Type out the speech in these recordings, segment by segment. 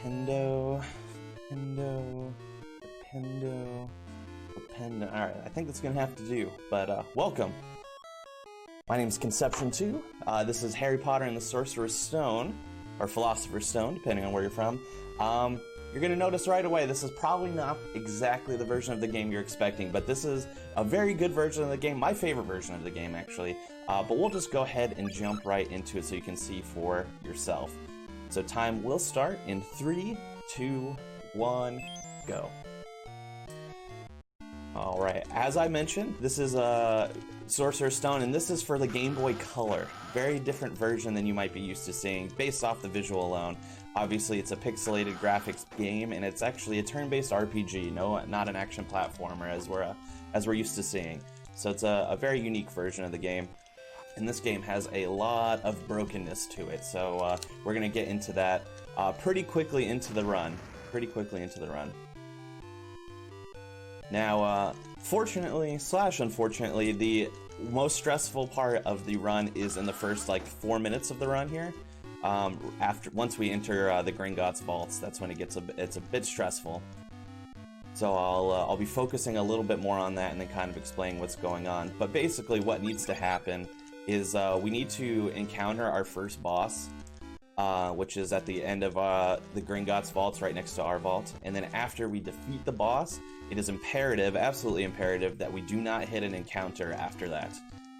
Pendo, Pendo, Pendo, Pendo. Alright, I think that's gonna have to do, but welcome. My name's Conception 2. This is Harry Potter and the Sorcerer's Stone, or Philosopher's Stone, depending on where you're from. You're gonna notice right away, this is probably not exactly the version of the game you're expecting, but this is a very good version of the game, my favorite version of the game, actually. But we'll just go ahead and jump right into it so you can see for yourself. So time will start in 3, 2, 1, go. Alright, as I mentioned, this is a Sorcerer's Stone, and this is for the Game Boy Color. Very different version than you might be used to seeing, based off the visual alone. Obviously, it's a pixelated graphics game, and it's actually a turn-based RPG, not an action platformer as we're used to seeing. So it's a very unique version of the game. And this game has a lot of brokenness to it, so we're going to get into that pretty quickly into the run. Now, fortunately / unfortunately, the most stressful part of the run is in the first, 4 minutes of the run here. Once we enter the Gringotts vaults, that's when it's a bit stressful. So I'll be focusing a little bit more on that and then kind of explaining what's going on. But basically what needs to happen is we need to encounter our first boss, which is at the end of the Gringotts vaults, right next to our vault. And then after we defeat the boss, it is imperative, absolutely imperative, that we do not hit an encounter after that,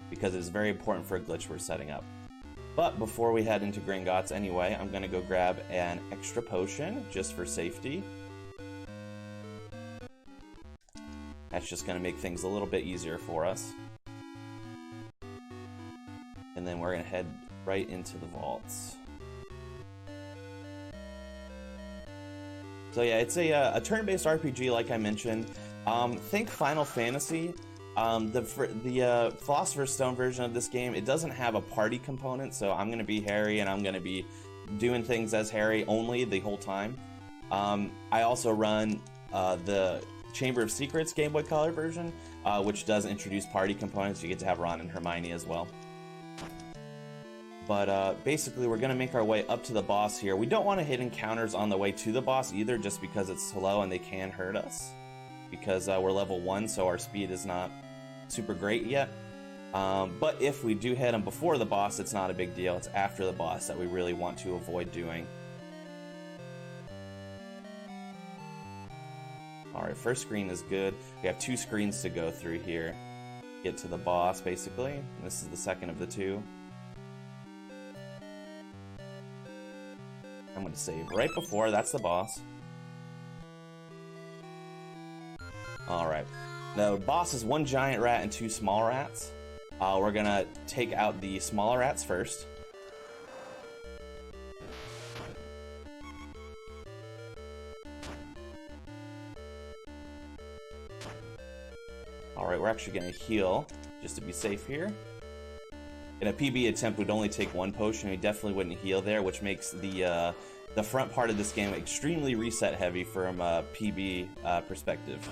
because it is very important for a glitch we're setting up. But before we head into Gringotts anyway, I'm gonna go grab an extra potion, just for safety. That's just gonna make things a little bit easier for us. And then we're gonna head right into the vaults. So yeah, it's a turn-based RPG, like I mentioned. Think Final Fantasy. The Philosopher's Stone version of this game, it doesn't have a party component, so I'm going to be Harry, and I'm going to be doing things as Harry only the whole time. I also run the Chamber of Secrets Game Boy Color version, which does introduce party components. You get to have Ron and Hermione as well. But basically, we're going to make our way up to the boss here. We don't want to hit encounters on the way to the boss either, just because it's slow and they can hurt us. Because we're level 1, so our speed is not super great yet. But if we do hit them before the boss, it's not a big deal. It's after the boss that we really want to avoid doing. Alright, first screen is good. We have 2 screens to go through here. Get to the boss, basically. And this is the second of the 2. I'm going to save right before, that's the boss. Alright. The boss is 1 giant rat and 2 small rats. We're going to take out the smaller rats first. Alright, we're actually going to heal, just to be safe here. In a PB attempt, we'd only take 1 potion. We definitely wouldn't heal there, which makes the front part of this game extremely reset heavy from a PB perspective.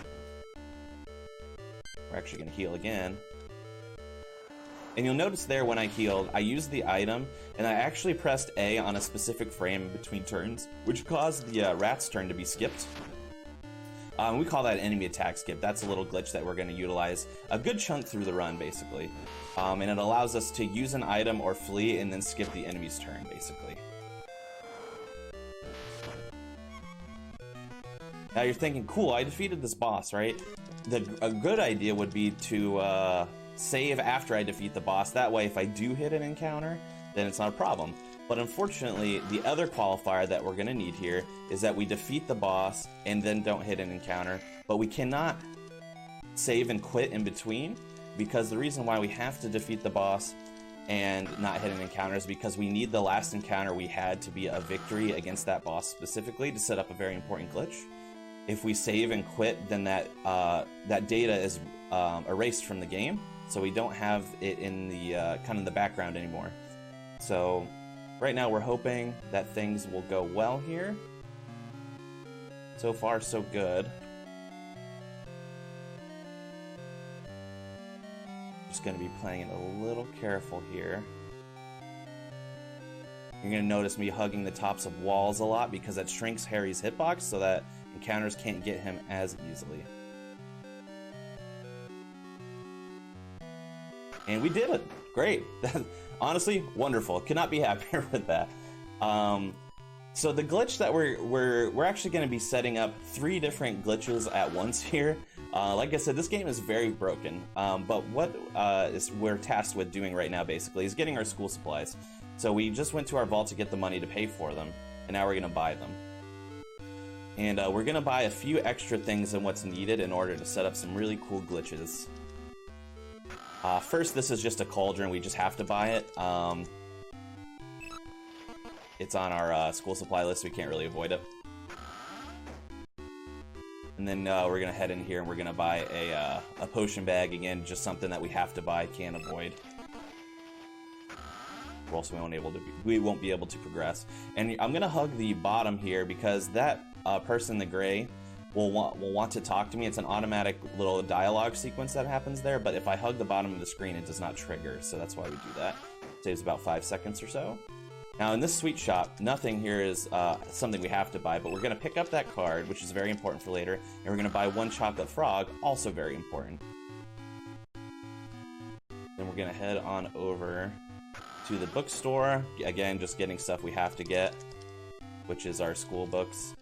We're actually going to heal again. And you'll notice there when I healed, I used the item, and I actually pressed A on a specific frame between turns, which caused the rat's turn to be skipped. We call that enemy attack skip. That's a little glitch that we're going to utilize a good chunk through the run, basically. And it allows us to use an item or flee and then skip the enemy's turn, basically. Now you're thinking, cool, I defeated this boss, right? A good idea would be to save after I defeat the boss. That way, if I do hit an encounter, then it's not a problem. But unfortunately, the other qualifier that we're going to need here is that we defeat the boss and then don't hit an encounter. But we cannot save and quit in between, because the reason why we have to defeat the boss and not hit an encounter is because we need the last encounter we had to be a victory against that boss specifically to set up a very important glitch. If we save and quit, then that data is erased from the game, so we don't have it in the kind of the background anymore. So right now we're hoping that things will go well here. So far, so good. Just going to be playing it a little careful here. You're going to notice me hugging the tops of walls a lot because that shrinks Harry's hitbox so that encounters can't get him as easily. And we did it. Great. Honestly, wonderful. Could not be happier with that. So the glitch that we're actually going to be setting up 3 different glitches at once here. Like I said, this game is very broken. But what we're tasked with doing right now, basically, is getting our school supplies. So we just went to our vault to get the money to pay for them, and now we're going to buy them. And we're going to buy a few extra things than what's needed in order to set up some really cool glitches. First, this is just a cauldron. We just have to buy it. It's on our school supply list. We can't really avoid it. And then we're going to head in here and we're going to buy a potion bag. Again, just something that we have to buy, can't avoid. Or else we won't be able to progress. And I'm going to hug the bottom here because that person in the gray will want to talk to me. It's an automatic little dialogue sequence that happens there, but if I hug the bottom of the screen, it does not trigger, so that's why we do that. It saves about 5 seconds or so. Now in this sweet shop, nothing here is something we have to buy, but we're going to pick up that card, which is very important for later, and we're going to buy 1 chocolate frog, also very important. Then we're going to head on over to the bookstore. Again, just getting stuff we have to get, which is our school books.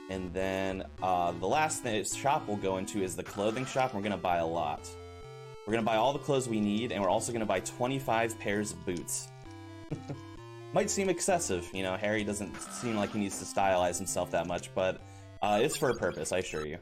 And then the last shop we'll go into is the clothing shop. We're going to buy a lot. We're going to buy all the clothes we need, and we're also going to buy 25 pairs of boots. Might seem excessive, you know, Harry doesn't seem like he needs to stylize himself that much, but it's for a purpose, I assure you.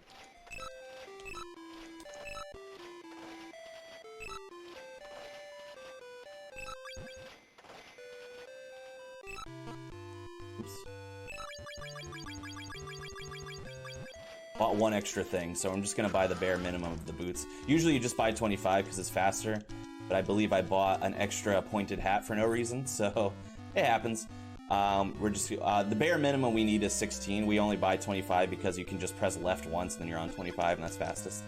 Bought 1 extra thing, so I'm just gonna buy the bare minimum of the boots. Usually you just buy 25 because it's faster, but I believe I bought an extra pointed hat for no reason, so it happens. We're just the bare minimum we need is 16. We only buy 25 because you can just press left once and then you're on 25 and that's fastest.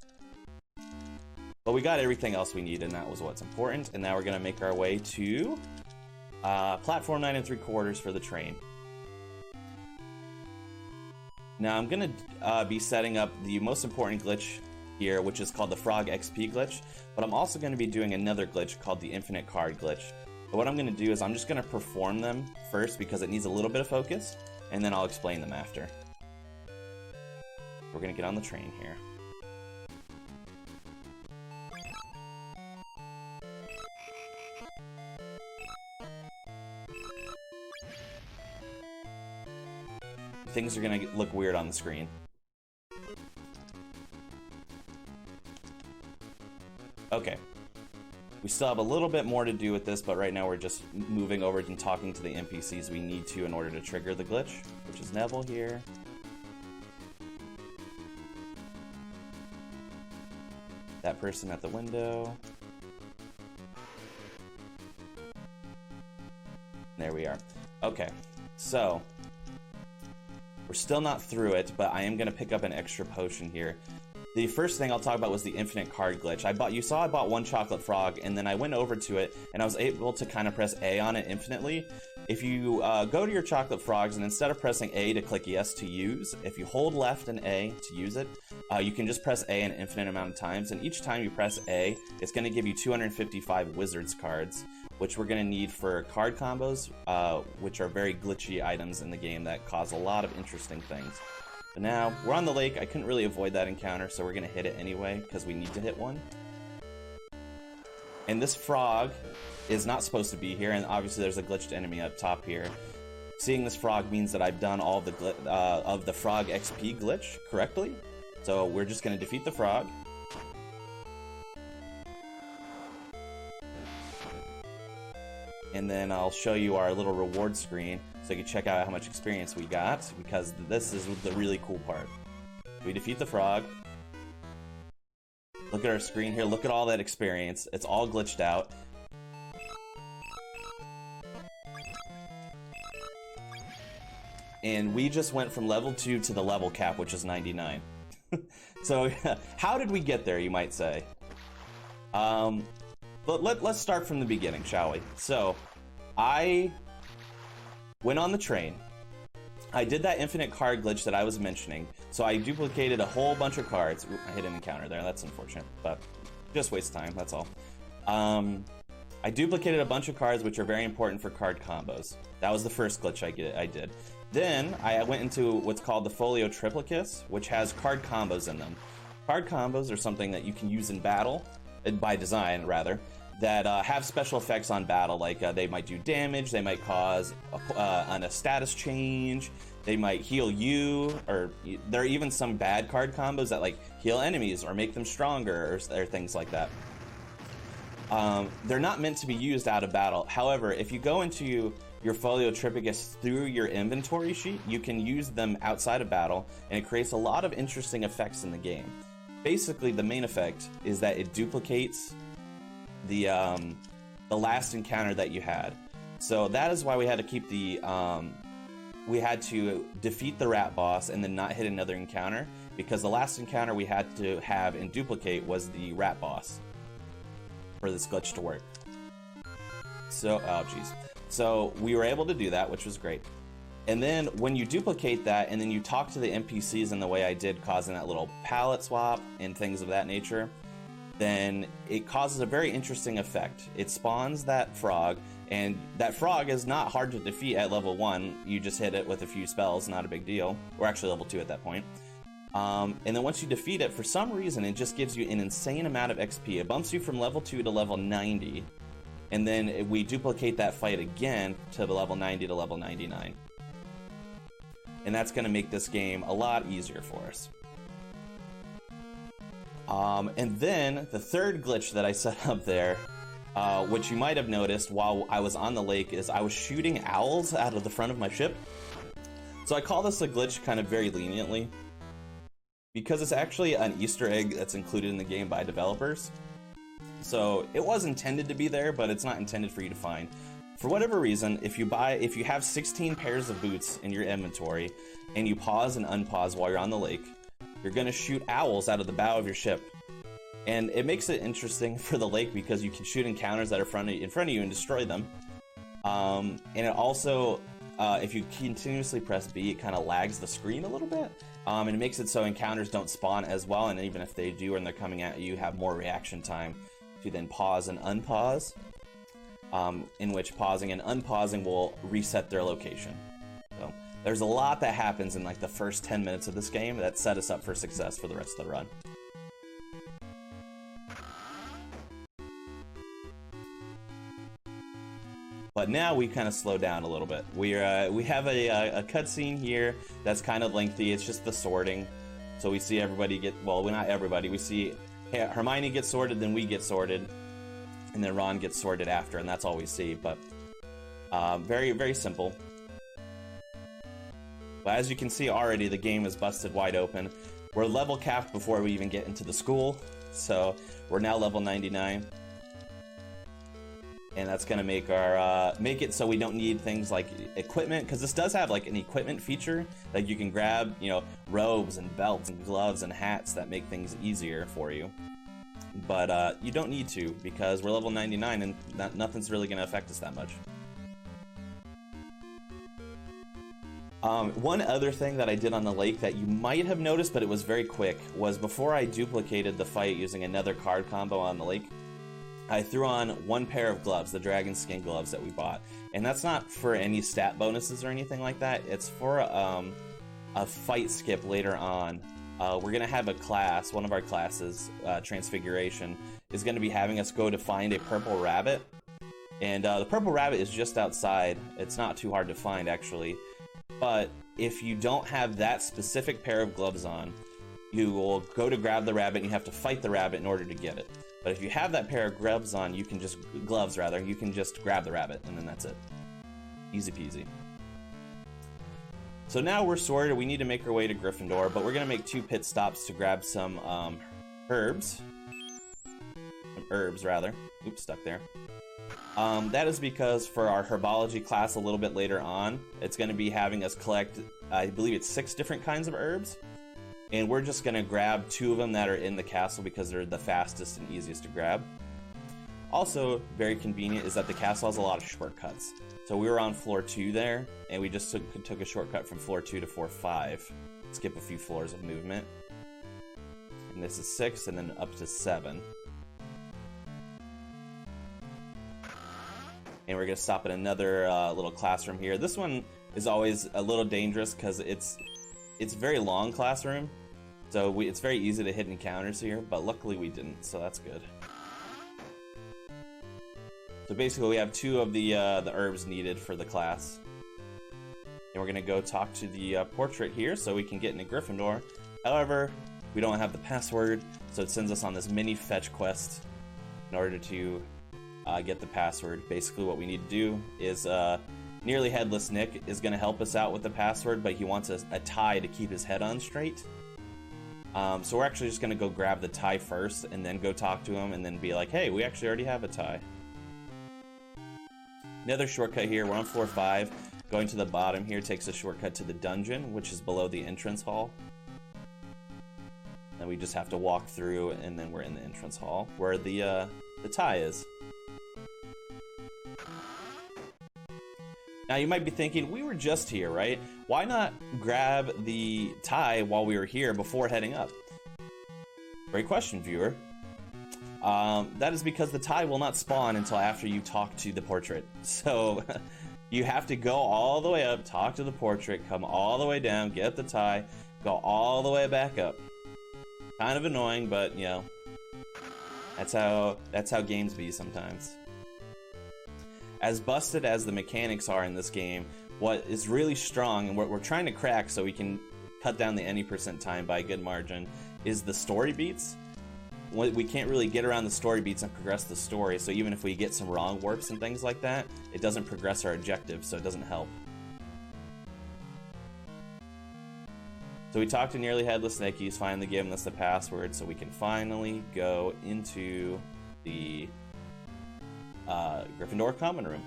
But we got everything else we need and that was what's important. And now we're gonna make our way to platform 9 3/4 for the train. Now I'm going to be setting up the most important glitch here, which is called the Frog XP glitch, but I'm also going to be doing another glitch called the Infinite Card glitch. But what I'm going to do is I'm just going to perform them first because it needs a little bit of focus, and then I'll explain them after. We're going to get on the train here. Things are gonna look weird on the screen. Okay. We still have a little bit more to do with this, but right now we're just moving over and talking to the NPCs we need to in order to trigger the glitch, which is Neville here. That person at the window. There we are. Okay, so we're still not through it, but I am going to pick up an extra potion here. The first thing I'll talk about was the infinite card glitch. You saw I bought 1 chocolate frog, and then I went over to it, and I was able to kind of press A on it infinitely. If you go to your chocolate frogs, and instead of pressing A to click yes to use, if you hold left and A to use it, you can just press A an infinite amount of times, and each time you press A, it's going to give you 255 wizards cards, which we're going to need for card combos, which are very glitchy items in the game that cause a lot of interesting things. But now, we're on the lake. I couldn't really avoid that encounter, so we're going to hit it anyway, because we need to hit one. And this frog is not supposed to be here, and obviously there's a glitched enemy up top here. Seeing this frog means that I've done all of the frog XP glitch correctly. So we're just going to defeat the frog. And then I'll show you our little reward screen so you can check out how much experience we got, because this is the really cool part. We defeat the frog. Look at our screen here. Look at all that experience. It's all glitched out. And we just went from level 2 to the level cap, which is 99. So how did we get there, you might say? But let's start from the beginning, shall we? So, I went on the train. I did that infinite card glitch that I was mentioning. So I duplicated a whole bunch of cards. Ooh, I hit an encounter there. That's unfortunate, but just waste time. That's all. I duplicated a bunch of cards, which are very important for card combos. That was the first glitch I did. Then I went into what's called the Folio Triplicus, which has card combos in them. Card combos are something that you can use in battle, by design rather, that have special effects on battle, like they might do damage, they might cause a status change, they might heal you, or there are even some bad card combos that like heal enemies or make them stronger, or things like that. They're not meant to be used out of battle. However, if you go into your Folio Triplicus through your inventory sheet, you can use them outside of battle, and it creates a lot of interesting effects in the game. Basically, the main effect is that it duplicates the last encounter that you had. So that is why we had to keep the we had to defeat the rat boss and then not hit another encounter, because the last encounter we had to have and duplicate was the rat boss for this glitch to work. So, oh geez. So we were able to do that, which was great. And then when you duplicate that and then you talk to the NPCs in the way I did, causing that little palette swap and things of that nature, then it causes a very interesting effect. It spawns that frog, and that frog is not hard to defeat at level 1. You just hit it with a few spells, not a big deal. We're actually level 2 at that point. And then once you defeat it, for some reason, it just gives you an insane amount of XP. It bumps you from level 2 to level 90. And then we duplicate that fight again to the level 90 to level 99. And that's going to make this game a lot easier for us. And then the third glitch that I set up there, which you might have noticed while I was on the lake, is I was shooting owls out of the front of my ship. So I call this a glitch kind of very leniently, because it's actually an Easter egg that's included in the game by developers. So it was intended to be there, but it's not intended for you to find. For whatever reason, if you have 16 pairs of boots in your inventory and you pause and unpause while you're on the lake, you're going to shoot owls out of the bow of your ship. And it makes it interesting for the lake because you can shoot encounters that are in front of you and destroy them. And it also, if you continuously press B, it kind of lags the screen a little bit. And it makes it so encounters don't spawn as well, and even if they do and they're coming at you, you have more reaction time to then pause and unpause. In which pausing and unpausing will reset their location. So there's a lot that happens in like the first 10 minutes of this game that set us up for success for the rest of the run. But now we kind of slow down a little bit. We have a cutscene here that's kind of lengthy. It's just the sorting. So we see everybody get, well, not everybody. We see Hermione get sorted, then we get sorted. And then Ron gets sorted after, and that's all we see. But very, very simple. But as you can see already, the game is busted wide open. We're level capped before we even get into the school, so we're now level 99. And that's gonna make our make it so we don't need things like equipment, because this does have like an equipment feature. Like you can grab, you know, robes and belts and gloves and hats that make things easier for you. But you don't need to, because we're level 99 and nothing's really going to affect us that much. One other thing that I did on the lake that you might have noticed, but it was very quick, was before I duplicated the fight using another card combo on the lake, I threw on one pair of gloves, the dragon skin gloves that we bought. And that's not for any stat bonuses or anything like that. It's for a fight skip later on. We're going to have a class, one of our classes, Transfiguration, is going to be having us go to find a purple rabbit. And the purple rabbit is just outside. It's not too hard to find, actually. But if you don't have that specific pair of gloves on, you will go to grab the rabbit and you have to fight the rabbit in order to get it. But if you have that pair of gloves on, you can just grab the rabbit, and then that's it. Easy peasy. So now we're sorted. We need to make our way to Gryffindor, but we're going to make 2 pit stops to grab some herbs. Some herbs, rather. Oops, stuck there. That is because for our herbology class a little bit later on, it's going to be having us collect, I believe it's 6 different kinds of herbs. And we're just going to grab 2 of them that are in the castle because they're the fastest and easiest to grab. Also, very convenient is that the castle has a lot of shortcuts. So we were on floor 2 there, and we just took a shortcut from floor 2 to floor 5. Skip a few floors of movement. And this is 6, and then up to 7. And we're going to stop at another little classroom here. This one is always a little dangerous because it's a very long classroom. So it's very easy to hit encounters here, but luckily we didn't, so that's good. So basically we have 2 of the herbs needed for the class. And we're going to go talk to the portrait here so we can get into Gryffindor. However, we don't have the password, so it sends us on this mini fetch quest in order to get the password. Basically what we need to do is Nearly Headless Nick is going to help us out with the password, but he wants a tie to keep his head on straight. So we're actually just going to go grab the tie first and then go talk to him and then be like, hey, we actually already have a tie. Another shortcut here, we're on floor 5. Going to the bottom here takes a shortcut to the dungeon, which is below the entrance hall. And we just have to walk through and then we're in the entrance hall where the tie is. Now you might be thinking, we were just here, right? Why not grab the tie while we were here before heading up? Great question, viewer. That is because the tie will not spawn until after you talk to the portrait. So you have to go all the way up, talk to the portrait, come all the way down, get the tie, go all the way back up. Kind of annoying, but you know, that's how games be sometimes. As busted as the mechanics are in this game, what is really strong and what we're trying to crack so we can cut down the any % time by a good margin is the story beats. We can't really get around the story beats and progress the story, so even if we get some wrong warps and things like that, it doesn't progress our objective, so it doesn't help. So we talked to Nearly Headless Nick, he's finally giving us the password, so we can finally go into the Gryffindor common room.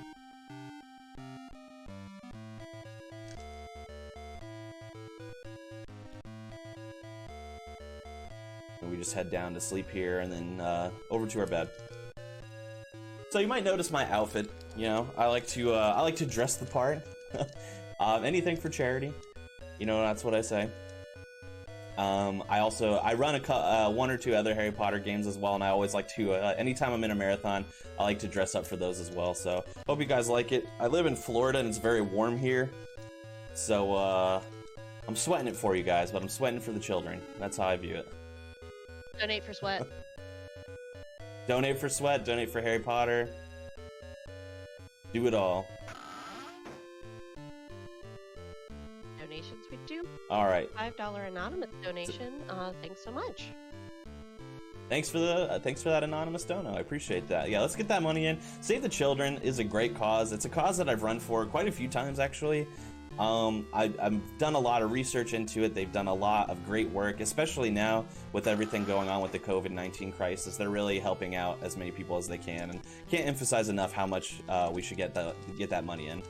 And we just head down to sleep here and then over to our bed. So you might notice my outfit. You know, I like to dress the part. Anything for charity. You know, that's what I say. I run one or two other Harry Potter games as well, and I always like to, anytime I'm in a marathon, I like to dress up for those as well, so hope you guys like it. I live in Florida, and it's very warm here, so, I'm sweating it for you guys, but I'm sweating for the children. That's how I view it. Donate for sweat. Donate for sweat, donate for Harry Potter. Do it all. Donations we do. All right. $5 anonymous donation. Thanks so much. Thanks for that anonymous dono. I appreciate that. Yeah, let's get that money in. Save the Children is a great cause. It's a cause that I've run for quite a few times actually. I've done a lot of research into it. They've done a lot of great work, especially now with everything going on with the COVID-19 crisis. They're really helping out as many people as they can, and can't emphasize enough how much we should get that money in.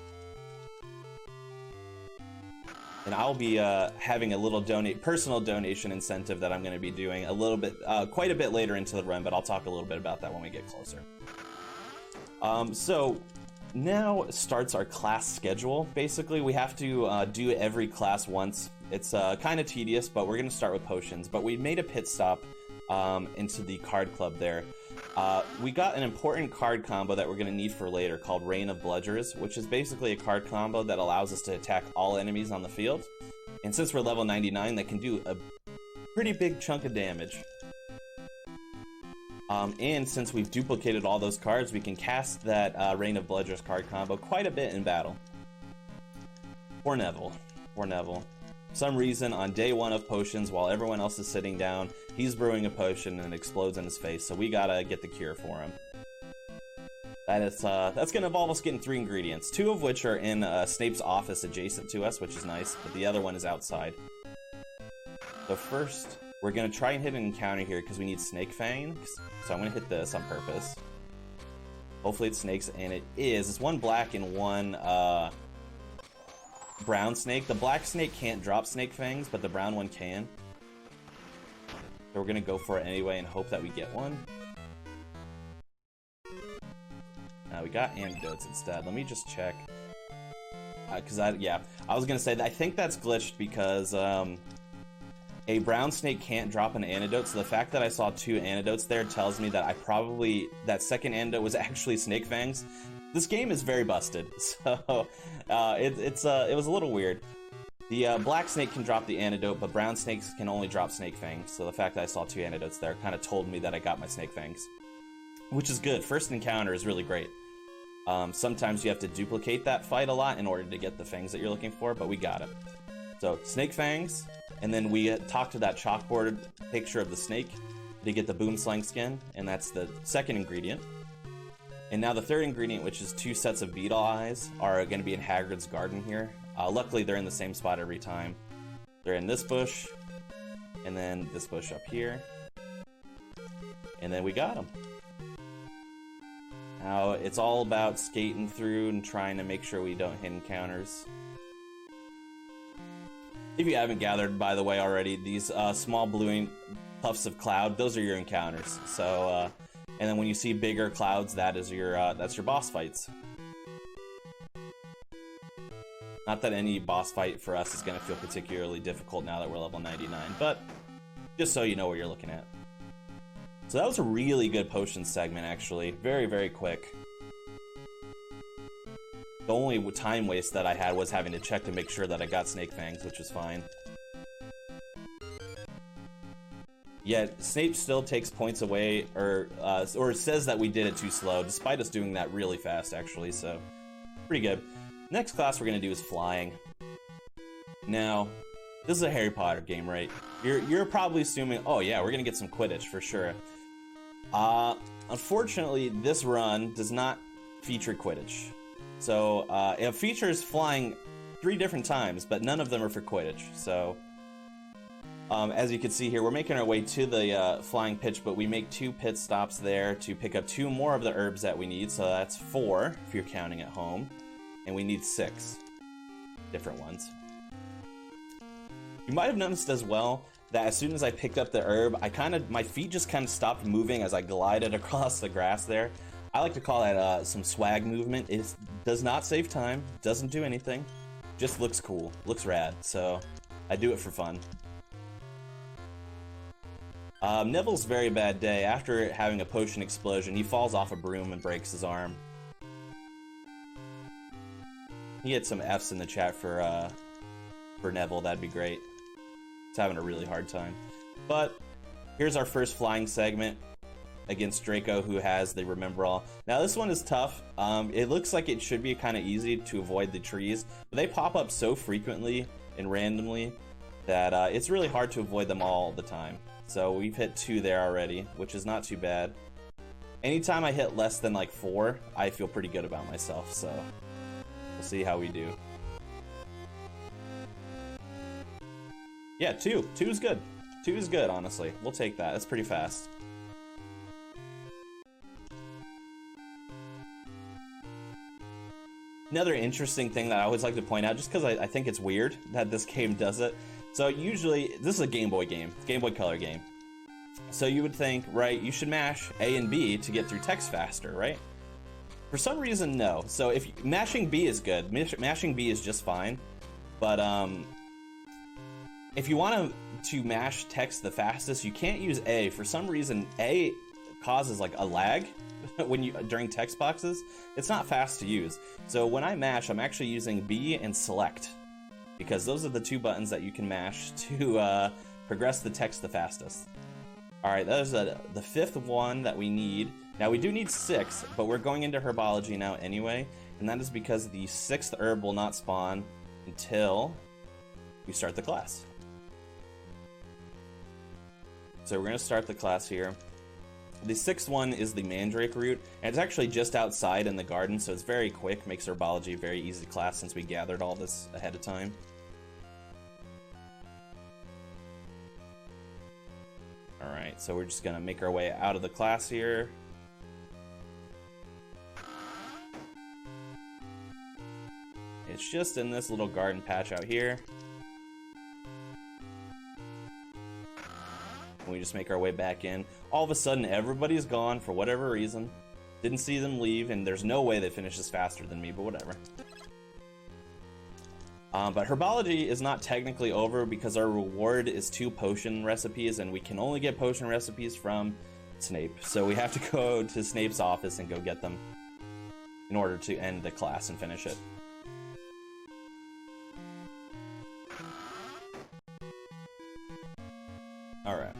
And I'll be having a little personal donation incentive that I'm going to be doing a little bit, quite a bit later into the run, but I'll talk a little bit about that when we get closer. So now starts our class schedule. Basically, we have to do every class once. It's kind of tedious, but we're going to start with potions. But we made a pit stop into the card club there. We got an important card combo that we're going to need for later called Reign of Bludgers, which is basically a card combo that allows us to attack all enemies on the field. And since we're level 99, that can do a pretty big chunk of damage. And since we've duplicated all those cards, we can cast that Reign of Bludgers card combo quite a bit in battle. For Neville. For some reason, on day 1 of potions, while everyone else is sitting down, he's brewing a potion and it explodes in his face, so we gotta get the cure for him. That's gonna involve us getting 3 ingredients, 2 of which are in Snape's office adjacent to us, which is nice, but the other one is outside. So first, we're gonna try and hit an encounter here because we need Snake Fangs, so I'm gonna hit this on purpose. Hopefully it snakes, and it is. It's 1 black and 1 brown snake. The black snake can't drop Snake Fangs, but the brown one can. So we're gonna go for it anyway and hope that we get one. We got antidotes instead. Let me just check. Because I was gonna say that I think that's glitched because a brown snake can't drop an antidote. So the fact that I saw 2 antidotes there tells me that that second antidote was actually snake fangs. This game is very busted, so it was a little weird. The black snake can drop the antidote, but brown snakes can only drop snake fangs. So the fact that I saw 2 antidotes there kind of told me that I got my snake fangs, which is good. First encounter is really great. Sometimes you have to duplicate that fight a lot in order to get the fangs that you're looking for, but we got it. So snake fangs, and then we talk to that chalkboard picture of the snake to get the boom slang skin, and that's the second ingredient. And now the third ingredient, which is 2 sets of beetle eyes, are going to be in Hagrid's garden here. Luckily, they're in the same spot every time. They're in this bush, and then this bush up here. And then we got them. Now, it's all about skating through and trying to make sure we don't hit encounters. If you haven't gathered, by the way, already, these small bluing puffs of cloud, those are your encounters. So, and then when you see bigger clouds, that's your boss fights. Not that any boss fight for us is going to feel particularly difficult now that we're level 99, but just so you know what you're looking at. So that was a really good potion segment, actually. Very, very quick. The only time waste that I had was having to check to make sure that I got snake fangs, which was fine. Yet Snape still takes points away, or says that we did it too slow, despite us doing that really fast, actually, so pretty good. Next class we're going to do is flying. Now, this is a Harry Potter game, right? You're probably assuming, oh yeah, we're going to get some Quidditch for sure. Unfortunately, this run does not feature Quidditch. So, it features flying 3 different times, but none of them are for Quidditch, so... as you can see here, we're making our way to the flying pitch, but we make 2 pit stops there to pick up 2 more of the herbs that we need, so that's 4, if you're counting at home. And we need 6 different ones. You might have noticed as well that as soon as I picked up the herb, my feet just kind of stopped moving as I glided across the grass there. I like to call that some swag movement. It does not save time, doesn't do anything, just looks cool, looks rad, so I do it for fun. Neville's very bad day. After having a potion explosion, he falls off a broom and breaks his arm. He had some F's in the chat for Neville, that'd be great. He's having a really hard time. But here's our first flying segment against Draco, who has the Remember All. Now this one is tough. It looks like it should be kind of easy to avoid the trees, but they pop up so frequently and randomly that it's really hard to avoid them all the time. So we've hit 2 there already, which is not too bad. Anytime I hit less than like 4, I feel pretty good about myself, so we'll see how we do. Yeah, 2. 2 is good. 2 is good, honestly. We'll take that. That's pretty fast. Another interesting thing that I always like to point out, just because I think it's weird that this game does it. So usually, this is a Game Boy game, Game Boy Color game. So you would think, right, you should mash A and B to get through text faster, right? For some reason, no. So if mashing B is good, mashing B is just fine. But if you want to mash text the fastest, you can't use A. For some reason, A causes like a lag during text boxes. It's not fast to use. So when I mash, I'm actually using B and select, because those are the 2 buttons that you can mash to progress the text the fastest. Alright, that is the 5th one that we need. Now we do need 6, but we're going into herbology now anyway, and that is because the 6th herb will not spawn until we start the class. So we're going to start the class here. The 6th one is the Mandrake root, and it's actually just outside in the garden, so it's very quick, makes herbology a very easy class since we gathered all this ahead of time. Alright, so we're just going to make our way out of the class here. It's just in this little garden patch out here. And we just make our way back in. All of a sudden, everybody's gone for whatever reason. Didn't see them leave, and there's no way they finish this faster than me, but whatever. But herbology is not technically over because our reward is 2 potion recipes, and we can only get potion recipes from Snape. So we have to go to Snape's office and go get them in order to end the class and finish it. Alright.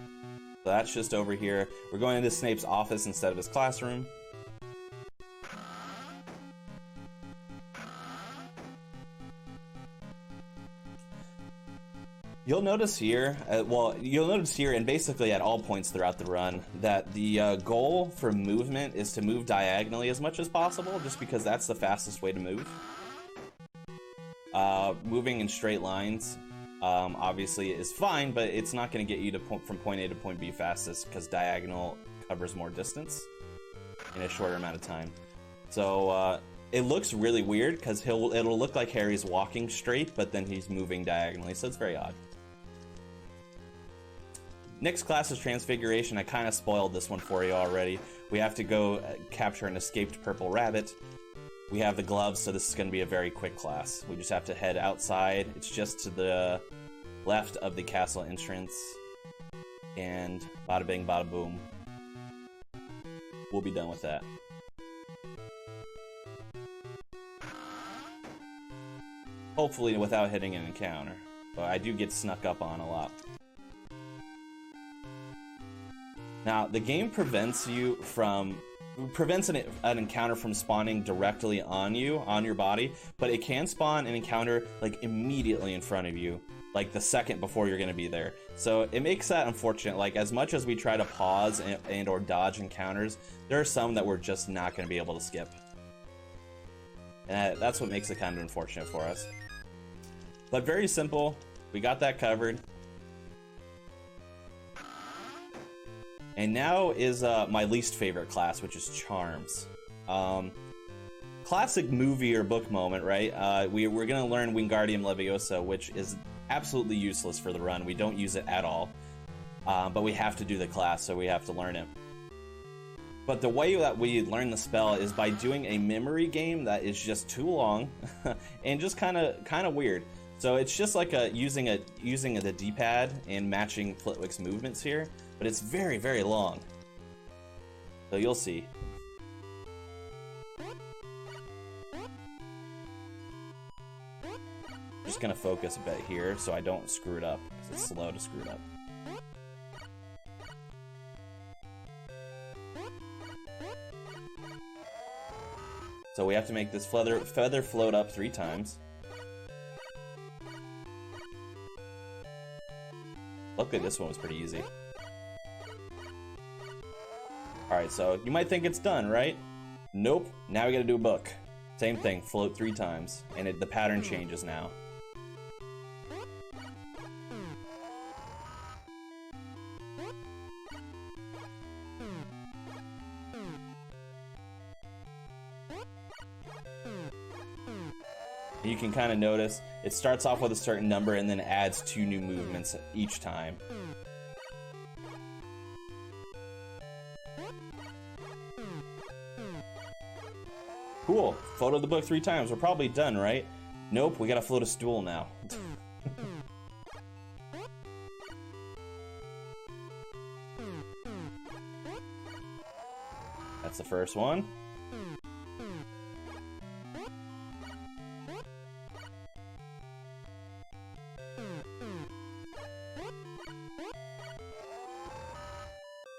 So that's just over here. We're going into Snape's office instead of his classroom. You'll notice here, you'll notice here and basically at all points throughout the run that the goal for movement is to move diagonally as much as possible, just because that's the fastest way to move. Moving in straight lines obviously is fine, but it's not going to get you to from point A to point B fastest, because diagonal covers more distance in a shorter amount of time. So it looks really weird because it'll look like Harry's walking straight, but then he's moving diagonally, so it's very odd. Next class is Transfiguration. I kind of spoiled this one for you already. We have to go capture an escaped purple rabbit. We have the gloves, so this is going to be a very quick class. We just have to head outside. It's just to the left of the castle entrance. And bada bing, bada boom. We'll be done with that. Hopefully without hitting an encounter. But I do get snuck up on a lot. Now, the game prevents an encounter from spawning directly on you, on your body, but it can spawn an encounter like immediately in front of you, like the second before you're going to be there. So it makes that unfortunate. Like, as much as we try to pause and or dodge encounters, there are some that we're just not going to be able to skip. And that's what makes it kind of unfortunate for us. But very simple. We got that covered. And now is my least favorite class, which is Charms. Classic movie or book moment, right? We're going to learn Wingardium Leviosa, which is absolutely useless for the run. We don't use it at all. But we have to do the class, so we have to learn it. But the way that we learn the spell is by doing a memory game that is just too long and just kind of weird. So it's just like using the D-pad and matching Flitwick's movements here, but it's very, very long. So you'll see. Just gonna focus a bit here so I don't screw it up, because it's slow to screw it up. So we have to make this feather float up 3 times. Luckily, this one was pretty easy. Alright, so you might think it's done, right? Nope. Now we gotta do a book. Same thing, float 3 times. And the pattern changes now. You can kind of notice it starts off with a certain number and then adds 2 new movements each time. Cool. Floated the book 3 times. We're probably done, right? Nope, we gotta float a stool now. That's the first one.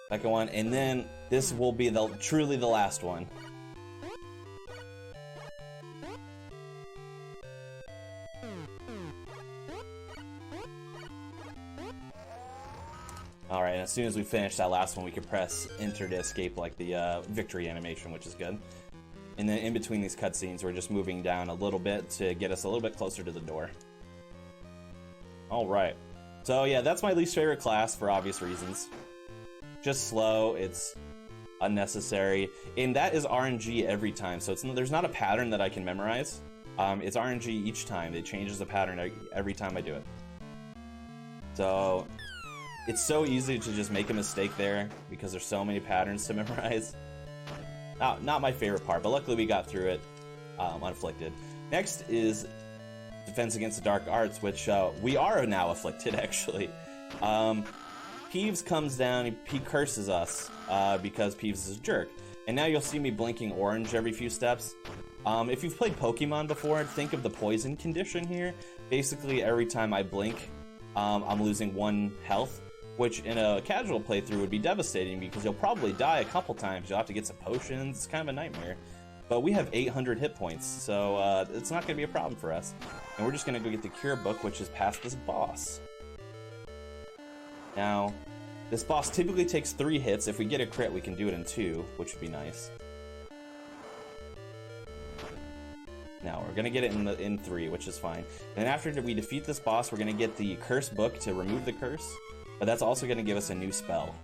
Second one, and then this will be truly the last one. Alright, and as soon as we finish that last one, we can press enter to escape like the victory animation, which is good. And then in between these cutscenes, we're just moving down a little bit to get us a little bit closer to the door. Alright. So yeah, that's my least favorite class for obvious reasons. Just slow, it's unnecessary, and that is RNG every time, so there's not a pattern that I can memorize. It's RNG each time. It changes the pattern every time I do it. So it's so easy to just make a mistake there because there's so many patterns to memorize. Not my favorite part, but luckily we got through it unafflicted. Next is Defense Against the Dark Arts, which we are now afflicted, actually. Peeves comes down, he curses us because Peeves is a jerk. And now you'll see me blinking orange every few steps. If you've played Pokemon before, think of the poison condition here. Basically, every time I blink, I'm losing 1 health, which in a casual playthrough would be devastating because you'll probably die a couple times. You'll have to get some potions. It's kind of a nightmare. But we have 800 hit points, so it's not going to be a problem for us. And we're just going to go get the Cure Book, which is past this boss. Now, this boss typically takes 3 hits. If we get a crit, we can do it in 2, which would be nice. Now, we're going to get it in 3, which is fine. And after we defeat this boss, we're going to get the Curse Book to remove the curse. But that's also going to give us a new spell.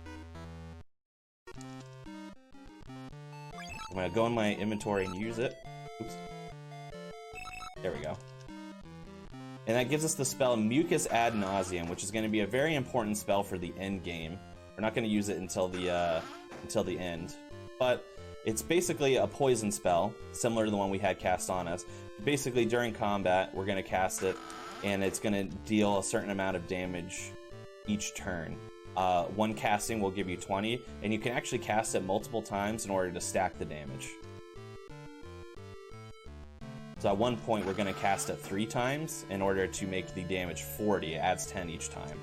I'm going to go in my inventory and use it. Oops. There we go. And that gives us the spell Mucus Ad Nauseam, which is going to be a very important spell for the end game. We're not going to use it until the end. But it's basically a poison spell, similar to the one we had cast on us. Basically, during combat, we're going to cast it, and it's going to deal a certain amount of damage each turn. 1 casting will give you 20, and you can actually cast it multiple times in order to stack the damage. So at one point, we're going to cast it 3 times in order to make the damage 40. It adds 10 each time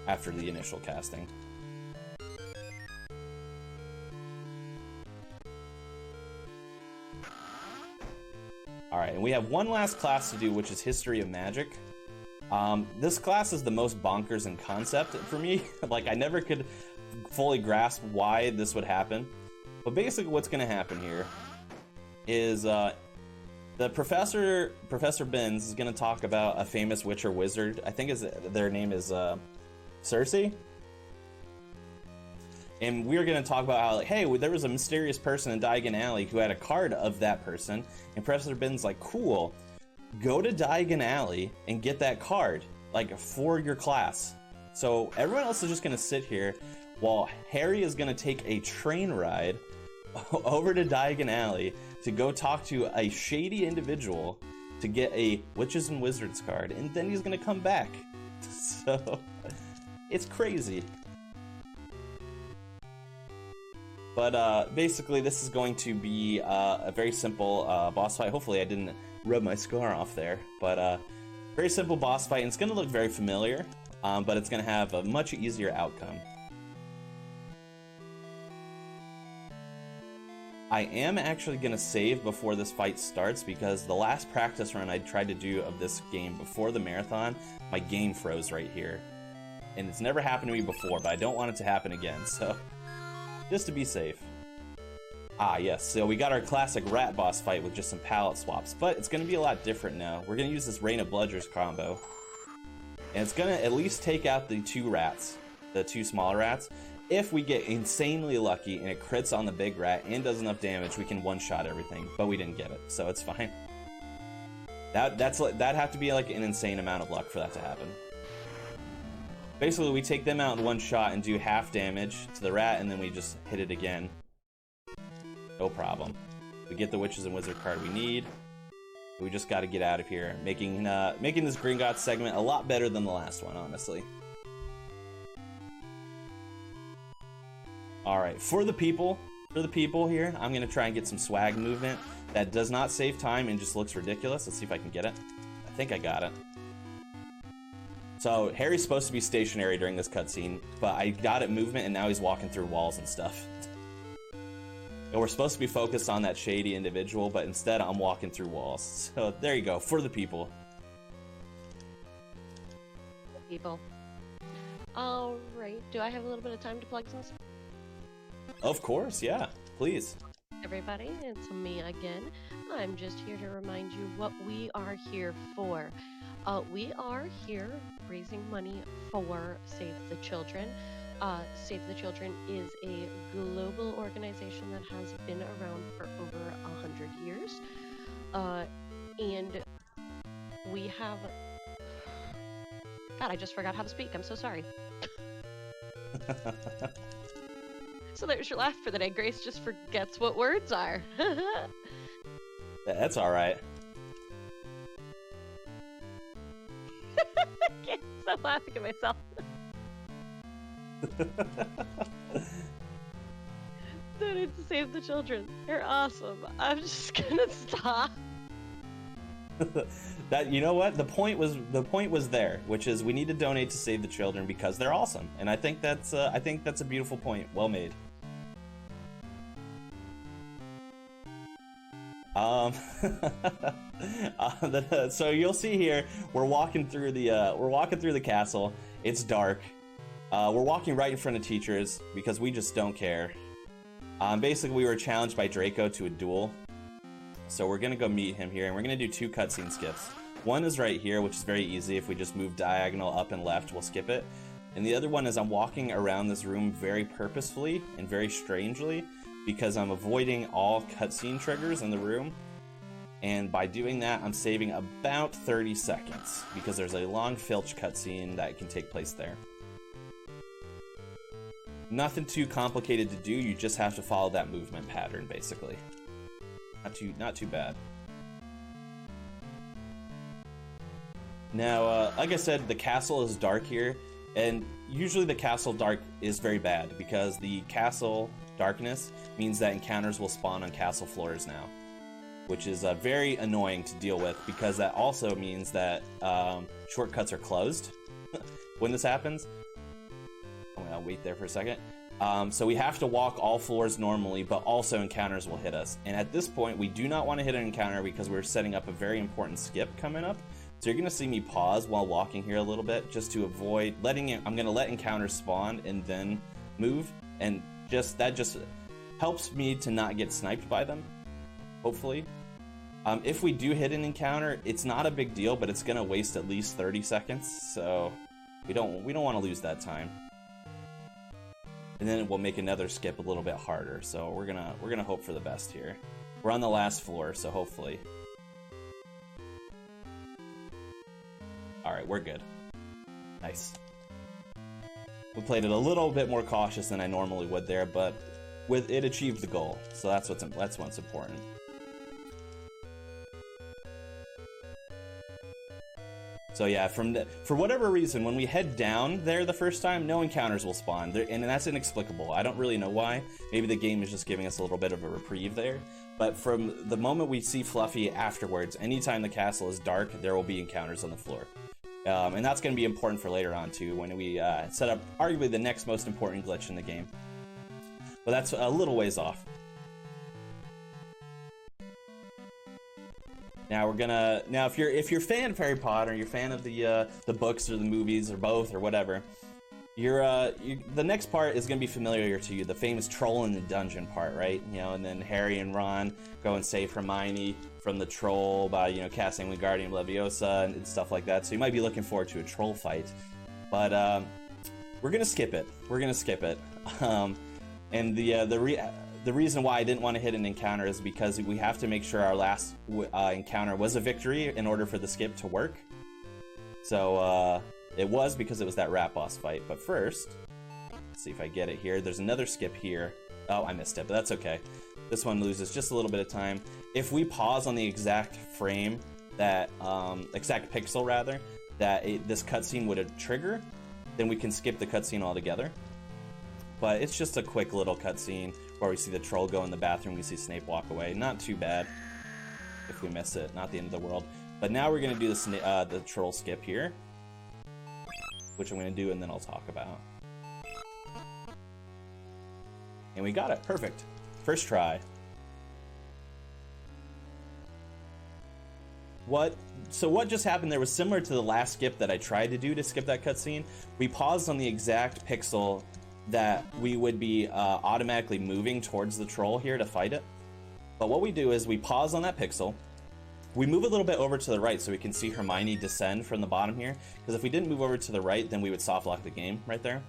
after the initial casting. Alright, and we have one last class to do, which is History of Magic. This class is the most bonkers in concept for me. Like, I never could fully grasp why this would happen. But basically what's going to happen here is the Professor Binns is going to talk about a famous witch or wizard. I think their name is Cersei. And we're going to talk about how, like, hey, there was a mysterious person in Diagon Alley who had a card of that person. And Professor Binns like, cool, go to Diagon Alley and get that card, like, for your class. So everyone else is just going to sit here while Harry is going to take a train ride over to Diagon Alley to go talk to a shady individual to get a Witches and Wizards card. And then he's going to come back. So it's crazy. But basically, this is going to be a very simple boss fight. Hopefully, I didn't rub my scar off there. But very simple boss fight. And it's going to look very familiar, but it's going to have a much easier outcome. I am actually going to save before this fight starts because the last practice run I tried to do of this game before the marathon, my game froze right here. And it's never happened to me before, but I don't want it to happen again, so just to be safe. Ah, yes, so we got our classic rat boss fight with just some palette swaps, but it's going to be a lot different now. We're going to use this Rain of Bludgers combo, and it's going to at least take out the 2 rats, the 2 smaller rats. If we get insanely lucky and it crits on the big rat and does enough damage, we can one-shot everything, but we didn't get it, so it's fine. That'd have to be like an insane amount of luck for that to happen. Basically, we take them out in one shot and do half damage to the rat, and then we just hit it again. No problem. We get the Witches and Wizard card we need. We just got to get out of here, making this Gringotts segment a lot better than the last one, honestly. All right, for the people here, I'm gonna try and get some swag movement that does not save time and just looks ridiculous. Let's see if I can get it. I think I got it. So Harry's supposed to be stationary during this cutscene, but I got it movement, and now he's walking through walls and stuff. And we're supposed to be focused on that shady individual, but instead I'm walking through walls. So there you go, for the people. People. All right. Do I have a little bit of time to plug some stuff? Of course, yeah. Please. Everybody, it's me again. I'm just here to remind you what we are here for. We are here raising money for Save the Children. Save the Children is a global organization that has been around for over 100 years. And we have... God, I just forgot how to speak. I'm so sorry. So there's your laugh for the day. Grace just forgets what words are. That's all right. I can't stop laughing at myself. Donate to save the children. They're awesome. I'm just gonna stop. That, you know what, the point was there, which is we need to donate to save the children because they're awesome, and I think that's a beautiful point. Well made. So you'll see here we're walking through the castle. It's dark. We're walking right in front of teachers because we just don't care. Basically, we were challenged by Draco to a duel. So we're gonna go meet him here, and we're gonna do 2 cutscene skips. One is right here, which is very easy. If we just move diagonal up and left, we'll skip it. And the other one is I'm walking around this room very purposefully and very strangely because I'm avoiding all cutscene triggers in the room. And by doing that, I'm saving about 30 seconds because there's a long Filch cutscene that can take place there. Nothing too complicated to do, you just have to follow that movement pattern, basically. Not too bad. Now, like I said, the castle is dark here, and usually the castle dark is very bad because the castle darkness means that encounters will spawn on castle floors now, which is very annoying to deal with because that also means that shortcuts are closed when this happens. I'll wait there for a second. So we have to walk all floors normally, but also encounters will hit us. And at this point, we do not want to hit an encounter because we're setting up a very important skip coming up. So you're going to see me pause while walking here a little bit just to avoid letting it. I'm going to let encounters spawn and then move. And that just helps me to not get sniped by them, hopefully. If we do hit an encounter, it's not a big deal, but it's going to waste at least 30 seconds. So we don't want to lose that time. And then we'll make another skip a little bit harder. So we're gonna hope for the best here. We're on the last floor, so hopefully. All right, we're good. Nice. We played it a little bit more cautious than I normally would there, but it achieved the goal. So that's what's important. So yeah, for whatever reason, when we head down there the first time, no encounters will spawn, and that's inexplicable. I don't really know why. Maybe the game is just giving us a little bit of a reprieve there. But from the moment we see Fluffy afterwards, anytime the castle is dark, there will be encounters on the floor. And that's going to be important for later on too, when we set up arguably the next most important glitch in the game. But that's a little ways off. Now if you're a fan of Harry Potter, you're a fan of the books or the movies or both or whatever, the next part is gonna be familiar to you, the famous troll in the dungeon part, right? You know, and then Harry and Ron go and save Hermione from the troll by casting Wingardium Leviosa and stuff like that. So you might be looking forward to a troll fight, but we're gonna skip it. And the reason why I didn't want to hit an encounter is because we have to make sure our last encounter was a victory in order for the skip to work. So it was because it was that rat boss fight. But first, let's see if I get it here. There's another skip here. Oh, I missed it, but that's okay. This one loses just a little bit of time. If we pause on the exact frame, exact pixel rather, this cutscene would trigger, then we can skip the cutscene altogether. But it's just a quick little cutscene where we see the troll go in the bathroom, we see Snape walk away. Not too bad if we miss it, not the end of the world. But now we're going to do the troll skip here, which I'm going to do and then I'll talk about. And we got it, perfect. First try. So what just happened there was similar to the last skip that I tried to do to skip that cutscene. We paused on the exact pixel that we would be automatically moving towards the troll here to fight it. But what we do is we pause on that pixel, we move a little bit over to the right so we can see Hermione descend from the bottom here, because if we didn't move over to the right, then we would soft lock the game right there.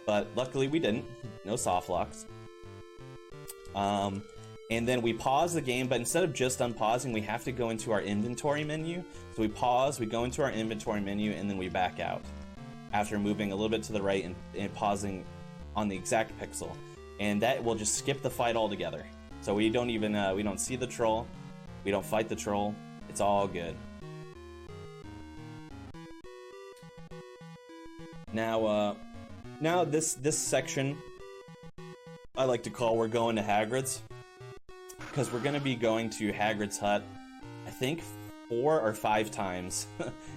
But luckily we didn't, no soft locks. And then we pause the game, but instead of just unpausing, we have to go into our inventory menu. So we pause, we go into our inventory menu, and then we back out after moving a little bit to the right and pausing on the exact pixel. and that will just skip the fight altogether. So we don't even we don't see the troll, we don't fight the troll. It's all good. Now this section I like to call "We're going to Hagrid's," because we're gonna be going to Hagrid's hut, I think 4 or 5 times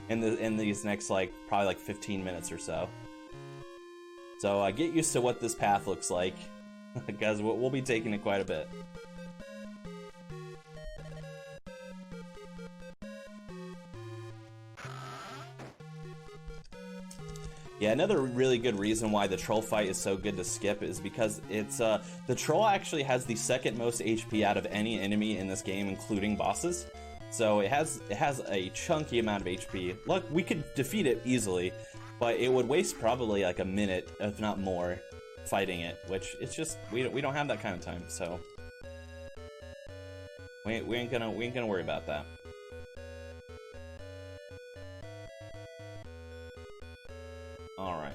in these next probably 15 minutes or so. So get used to what this path looks like, because we'll be taking it quite a bit. Yeah, another really good reason why the troll fight is so good to skip is because it's the troll actually has the second most HP out of any enemy in this game, including bosses. So it has a chunky amount of HP. Look, we could defeat it easily, but it would waste probably like a minute, if not more, fighting it. Which it's just we don't have that kind of time, so we ain't gonna worry about that. Alright.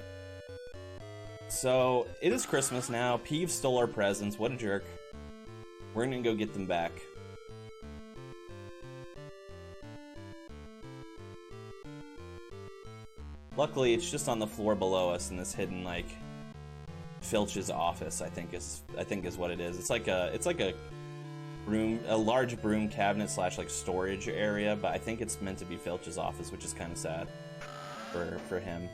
So, it is Christmas now. Peeves stole our presents. What a jerk. We're gonna go get them back. Luckily, it's just on the floor below us in this hidden, Filch's office, I think is what it is. It's like a large broom cabinet / storage area, but I think it's meant to be Filch's office, which is kind of sad for him.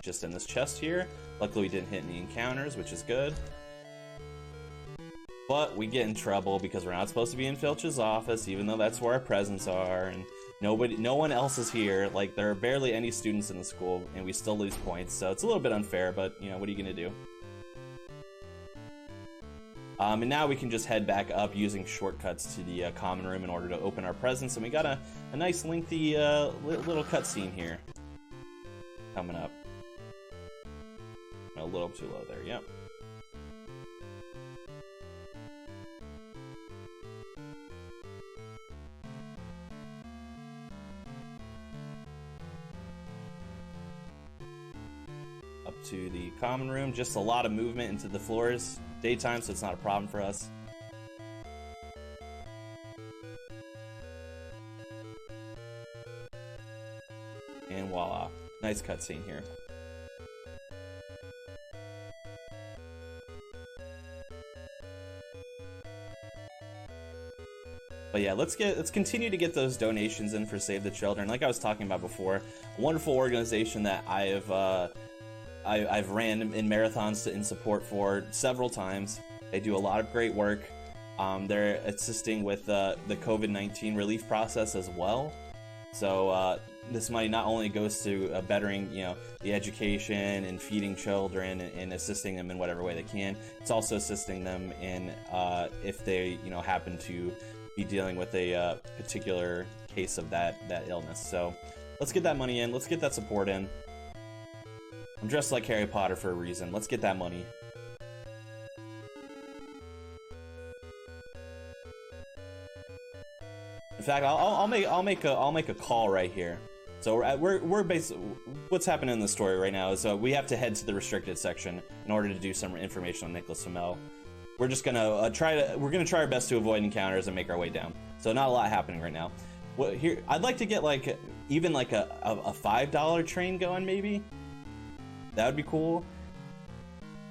Just in this chest here. Luckily we didn't hit any encounters, which is good. But we get in trouble because we're not supposed to be in Filch's office, even though that's where our presents are, and no one else is here. There are barely any students in the school, and we still lose points, so it's a little bit unfair, but, what are you gonna do? And now we can just head back up using shortcuts to the common room in order to open our presents, and we got a nice lengthy little cutscene here coming up. A little too low there, yep. Up to the common room, just a lot of movement into the floors. Daytime, so it's not a problem for us. And voila, nice cutscene here. But yeah, let's continue to get those donations in for Save the Children. Like I was talking about before, a wonderful organization that I've ran in marathons in support for several times. They do a lot of great work. They're assisting with the COVID-19 relief process as well. So this money not only goes to bettering, the education and feeding children and assisting them in whatever way they can. It's also assisting them in if they, happen to be dealing with a particular case of that illness. So let's get that money in. Let's get that support in. I'm dressed like Harry Potter for a reason. Let's get that money. In fact, I'll make a call right here. So we're basically, what's happening in the story right now is we have to head to the restricted section in order to do some information on Nicholas Flamel. We're just gonna try our best to avoid encounters and make our way down. So not a lot happening right now. Well, here I'd like to get even a $5 train going, maybe. That would be cool.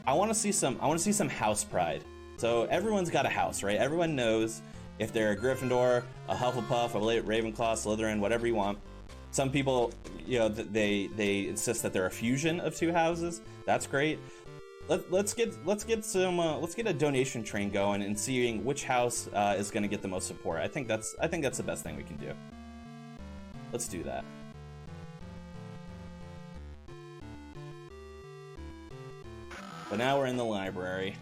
I want to see some house pride. So everyone's got a house, right? Everyone knows if they're a Gryffindor, a Hufflepuff, a Ravenclaw, Slytherin, whatever you want. Some people, they insist that they're a fusion of 2 houses. That's great. Let's get a donation train going and seeing which house is going to get the most support. I think that's the best thing we can do. Let's do that. But now we're in the library.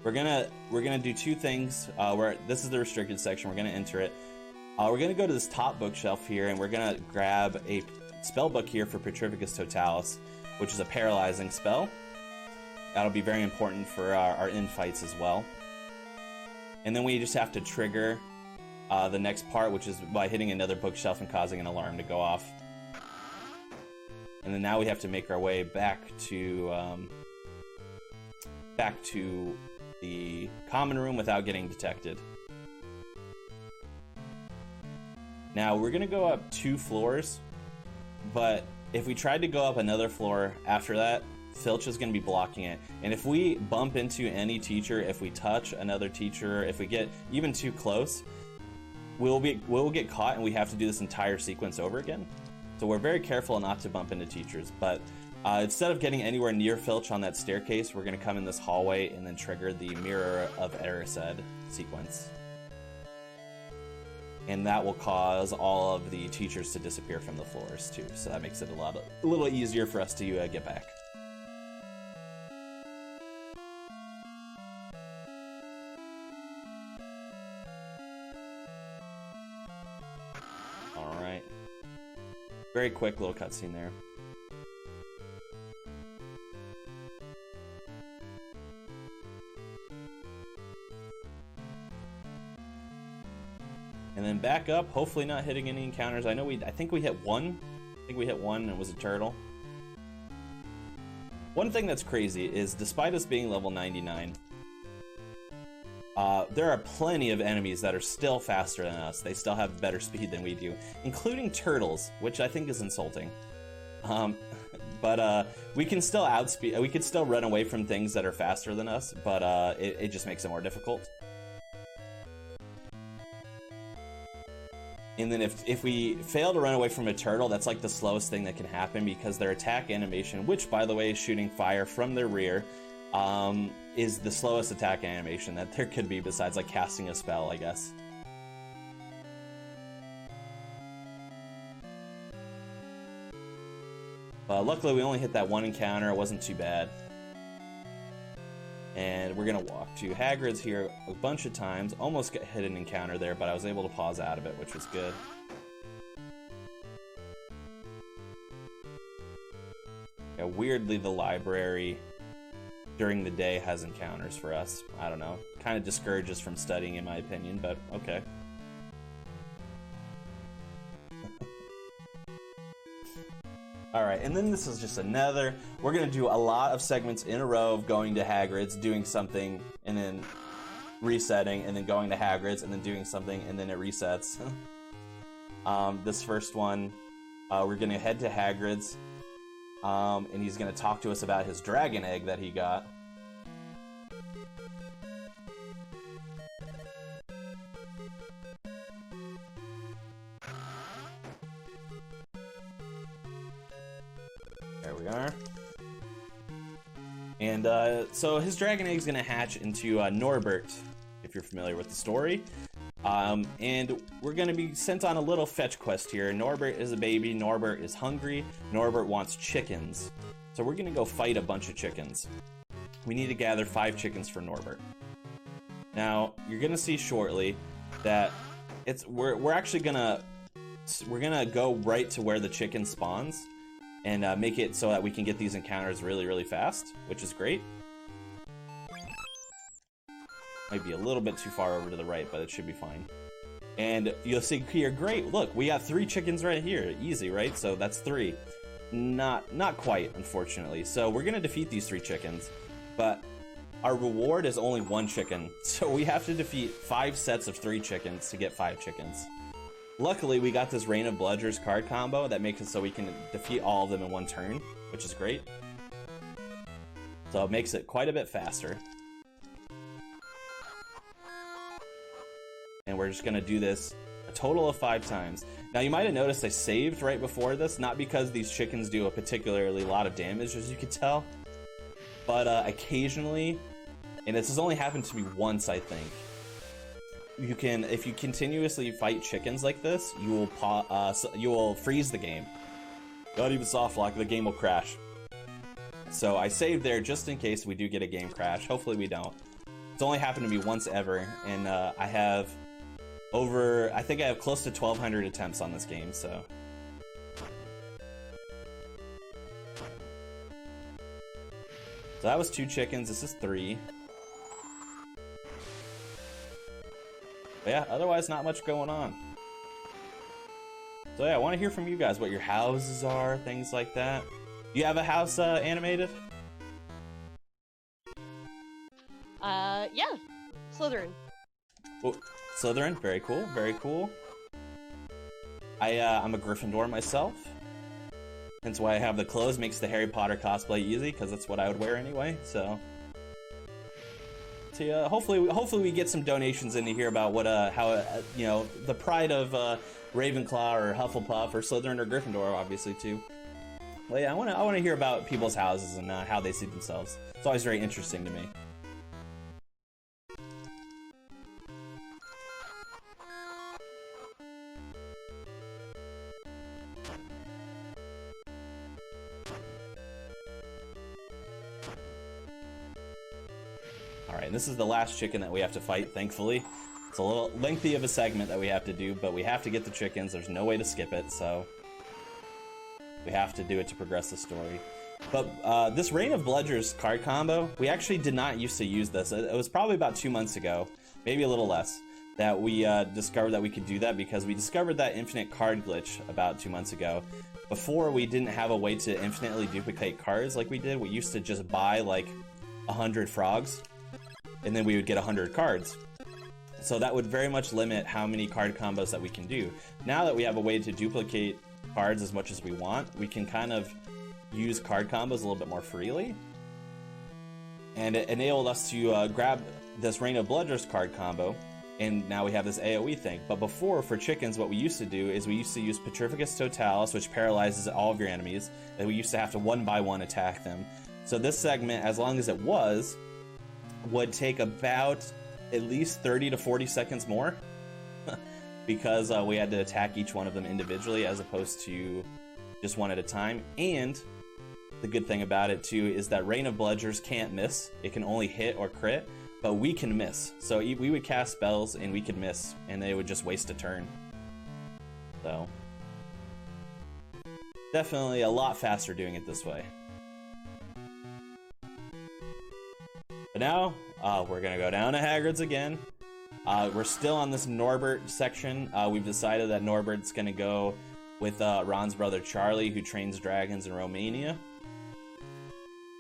We're gonna do 2 things. This is the restricted section. We're gonna enter it. We're gonna go to this top bookshelf here, and we're gonna grab a spell book here for Petrificus Totalis, which is a paralyzing spell. That'll be very important for our in-fights as well. And then we just have to trigger the next part, which is by hitting another bookshelf and causing an alarm to go off. And then now we have to make our way back to the common room without getting detected. Now we're gonna go up 2 floors, but if we tried to go up another floor after that, Filch is gonna be blocking it. And if we bump into any teacher, if we touch another teacher, if we get even too close, we'll get caught and we have to do this entire sequence over again. So we're very careful not to bump into teachers, but instead of getting anywhere near Filch on that staircase, we're gonna come in this hallway and then trigger the Mirror of Erised sequence. And that will cause all of the teachers to disappear from the floors too. So that makes it a little easier for us to get back. All right. Very quick little cutscene there. And then back up, hopefully not hitting any encounters. I think we hit one. I think we hit one and it was a turtle. One thing that's crazy is despite us being level 99, there are plenty of enemies that are still faster than us. They still have better speed than we do, including turtles, which I think is insulting. But we can still outspeed, we could still run away from things that are faster than us, but it just makes it more difficult. And then if we fail to run away from a turtle, that's like the slowest thing that can happen because their attack animation, which by the way is shooting fire from their rear, is the slowest attack animation that there could be besides like casting a spell, I guess. Luckily we only hit that one encounter, it wasn't too bad. And we're gonna walk to Hagrid's here a bunch of times. Almost hit an encounter there, but I was able to pause out of it, which was good. Yeah, weirdly, the library during the day has encounters for us. I don't know. Kind of discourages from studying, in my opinion, but okay. Alright, and then this is just another... We're going to do a lot of segments in a row of going to Hagrid's, doing something, and then resetting, and then going to Hagrid's, and then doing something, and then it resets. This first one, we're going to head to Hagrid's, and he's going to talk to us about his dragon egg that he got. There we are. And so his dragon egg is going to hatch into Norbert, if you're familiar with the story. And we're going to be sent on a little fetch quest here. Norbert is a baby. Norbert is hungry. Norbert wants chickens. So we're going to go fight a bunch of chickens. We need to gather 5 chickens for Norbert. Now, you're going to see shortly that we're actually going to go right to where the chicken spawns. And make it so that we can get these encounters really, really fast, which is great. Might be a little bit too far over to the right, but it should be fine. And you'll see here, great, look, we got 3 chickens right here. Easy, right? So that's 3. Not quite, unfortunately. So we're gonna defeat these 3 chickens, but our reward is only 1 chicken. So we have to defeat 5 sets of 3 chickens to get 5 chickens. Luckily, we got this Rain of Bludgers card combo that makes it so we can defeat all of them in 1 turn, which is great. So it makes it quite a bit faster. And we're just gonna do this a total of 5 times. Now you might have noticed I saved right before this, not because these chickens do a particularly lot of damage, as you can tell, but occasionally, and this has only happened to me once, I think, you can, if you continuously fight chickens like this, you will freeze the game. Don't even soft lock, the game will crash. So I saved there just in case we do get a game crash. Hopefully we don't. It's only happened to me once ever, and I think I have close to 1,200 attempts on this game, so. So that was 2 chickens, this is 3. But yeah, otherwise not much going on. So yeah, I want to hear from you guys what your houses are, things like that. You have a house animated? Yeah, Slytherin. Oh, Slytherin, very cool, very cool. I'm a Gryffindor myself. Hence why I have the clothes, makes the Harry Potter cosplay easy, because that's what I would wear anyway, so. So yeah, hopefully we get some donations in to hear about what, how, you know, the pride of Ravenclaw or Hufflepuff or Slytherin or Gryffindor, obviously, too. Well, yeah, I want to hear about people's houses and how they see themselves. It's always very interesting to me. Alright, this is the last chicken that we have to fight, thankfully. It's a little lengthy of a segment that we have to do, but we have to get the chickens. There's no way to skip it, so we have to do it to progress the story. But this Reign of Bludgers card combo, we actually did not used to use this. It was probably about 2 months ago, maybe a little less, that we discovered that we could do that, because we discovered that infinite card glitch about 2 months ago. Before, we didn't have a way to infinitely duplicate cards like we did. We used to just buy like 100 frogs, and then we would get 100 cards. So that would very much limit how many card combos that we can do. Now that we have a way to duplicate cards as much as we want, we can kind of use card combos a little bit more freely. And it enabled us to grab this Reign of Bludgers card combo, and now we have this AoE thing. But before, for chickens, what we used to do is we used to use Petrificus Totalis, which paralyzes all of your enemies, and we used to have to one by one attack them. So this segment, as long as it was, would take about at least 30 to 40 seconds more because we had to attack each one of them individually as opposed to just one at a time. And the good thing about it too is that Reign of Bludgers can't miss. It can only hit or crit, but we can miss. So we would cast spells and we could miss, and they would just waste a turn. So definitely a lot faster doing it this way. But now, we're gonna go down to Hagrid's again. We're still on this Norbert section. We've decided that Norbert's gonna go with Ron's brother Charlie, who trains dragons in Romania.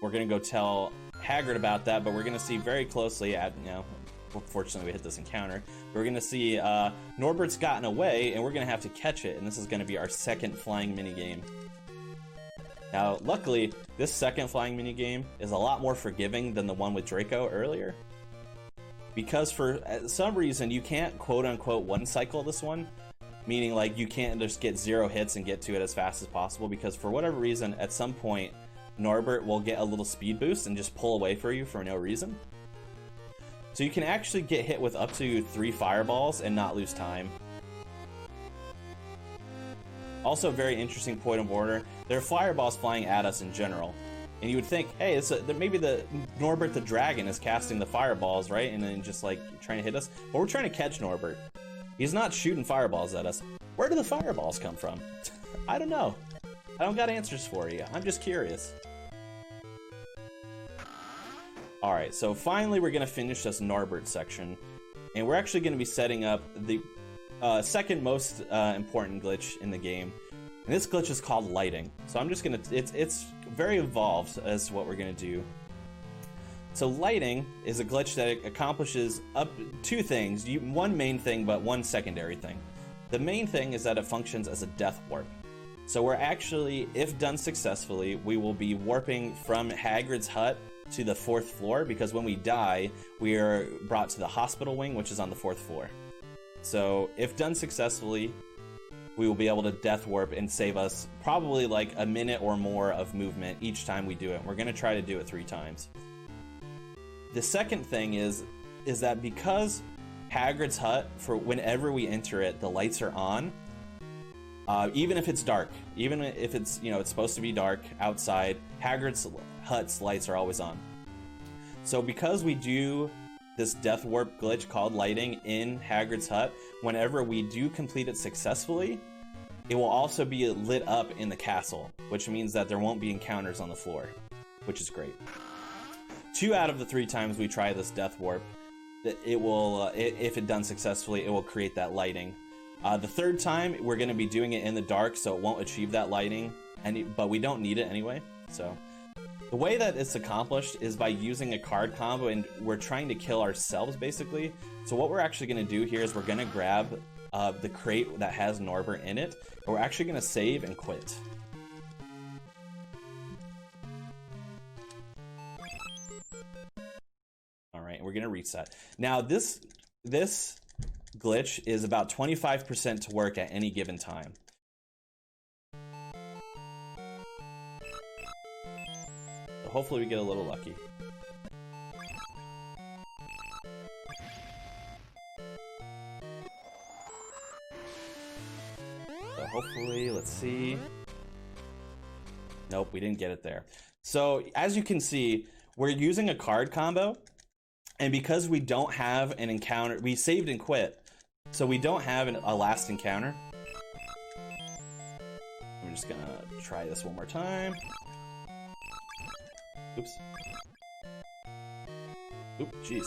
We're gonna go tell Hagrid about that, but we're gonna see very closely at, you know, fortunately we hit this encounter. We're gonna see Norbert's gotten away, and we're gonna have to catch it, and this is gonna be our second flying minigame. Now, luckily, this second flying minigame is a lot more forgiving than the one with Draco earlier. Because for some reason, you can't quote-unquote one-cycle this one. Meaning, like, you can't just get 0 hits and get to it as fast as possible. Because for whatever reason, at some point, Norbert will get a little speed boost and just pull away for you for no reason. So you can actually get hit with up to 3 fireballs and not lose time. Also, a very interesting point of order. There are fireballs flying at us in general. And you would think, hey, maybe the Norbert the dragon is casting the fireballs, right? And then just like trying to hit us. But we're trying to catch Norbert. He's not shooting fireballs at us. Where do the fireballs come from? I don't know. I don't got answers for you. I'm just curious. Alright, so finally we're going to finish this Norbert section. And we're actually going to be setting up the second most important glitch in the game, and this glitch is called lighting. So I'm just gonna, it's very involved as to what we're gonna do. So lighting is a glitch that accomplishes up 2 things, one main thing but one secondary thing. The main thing is that it functions as a death warp. So we're actually, if done successfully, we will be warping from Hagrid's hut to the 4th floor, because when we die, we are brought to the hospital wing, which is on the 4th floor. So, if done successfully, we will be able to death warp and save us probably like a minute or more of movement each time we do it. We're going to try to do it 3 times. The second thing is that because Hagrid's hut, for whenever we enter it, the lights are on, even if it's dark, even if it's, you know, it's supposed to be dark outside, Hagrid's hut's lights are always on. So because we do this death warp glitch called lighting in Hagrid's hut, whenever we do complete it successfully, it will also be lit up in the castle, which means that there won't be encounters on the floor, which is great. 2 out of the 3 times we try this death warp, it will, if it done successfully, it will create that lighting. The third time, we're going to be doing it in the dark, so it won't achieve that lighting, but we don't need it anyway. So the way that it's accomplished is by using a card combo, and we're trying to kill ourselves, basically. So what we're actually going to do here is we're going to grab the crate that has Norbert in it, and we're actually going to save and quit. All right, we're going to reset. Now, this glitch is about 25% to work at any given time. So hopefully we get a little lucky. So hopefully, let's see. Nope, we didn't get it there. So as you can see, we're using a card combo, and because we don't have an encounter, we saved and quit, so we don't have a last encounter. I'm just gonna try this one more time. Oops. Oop, jeez.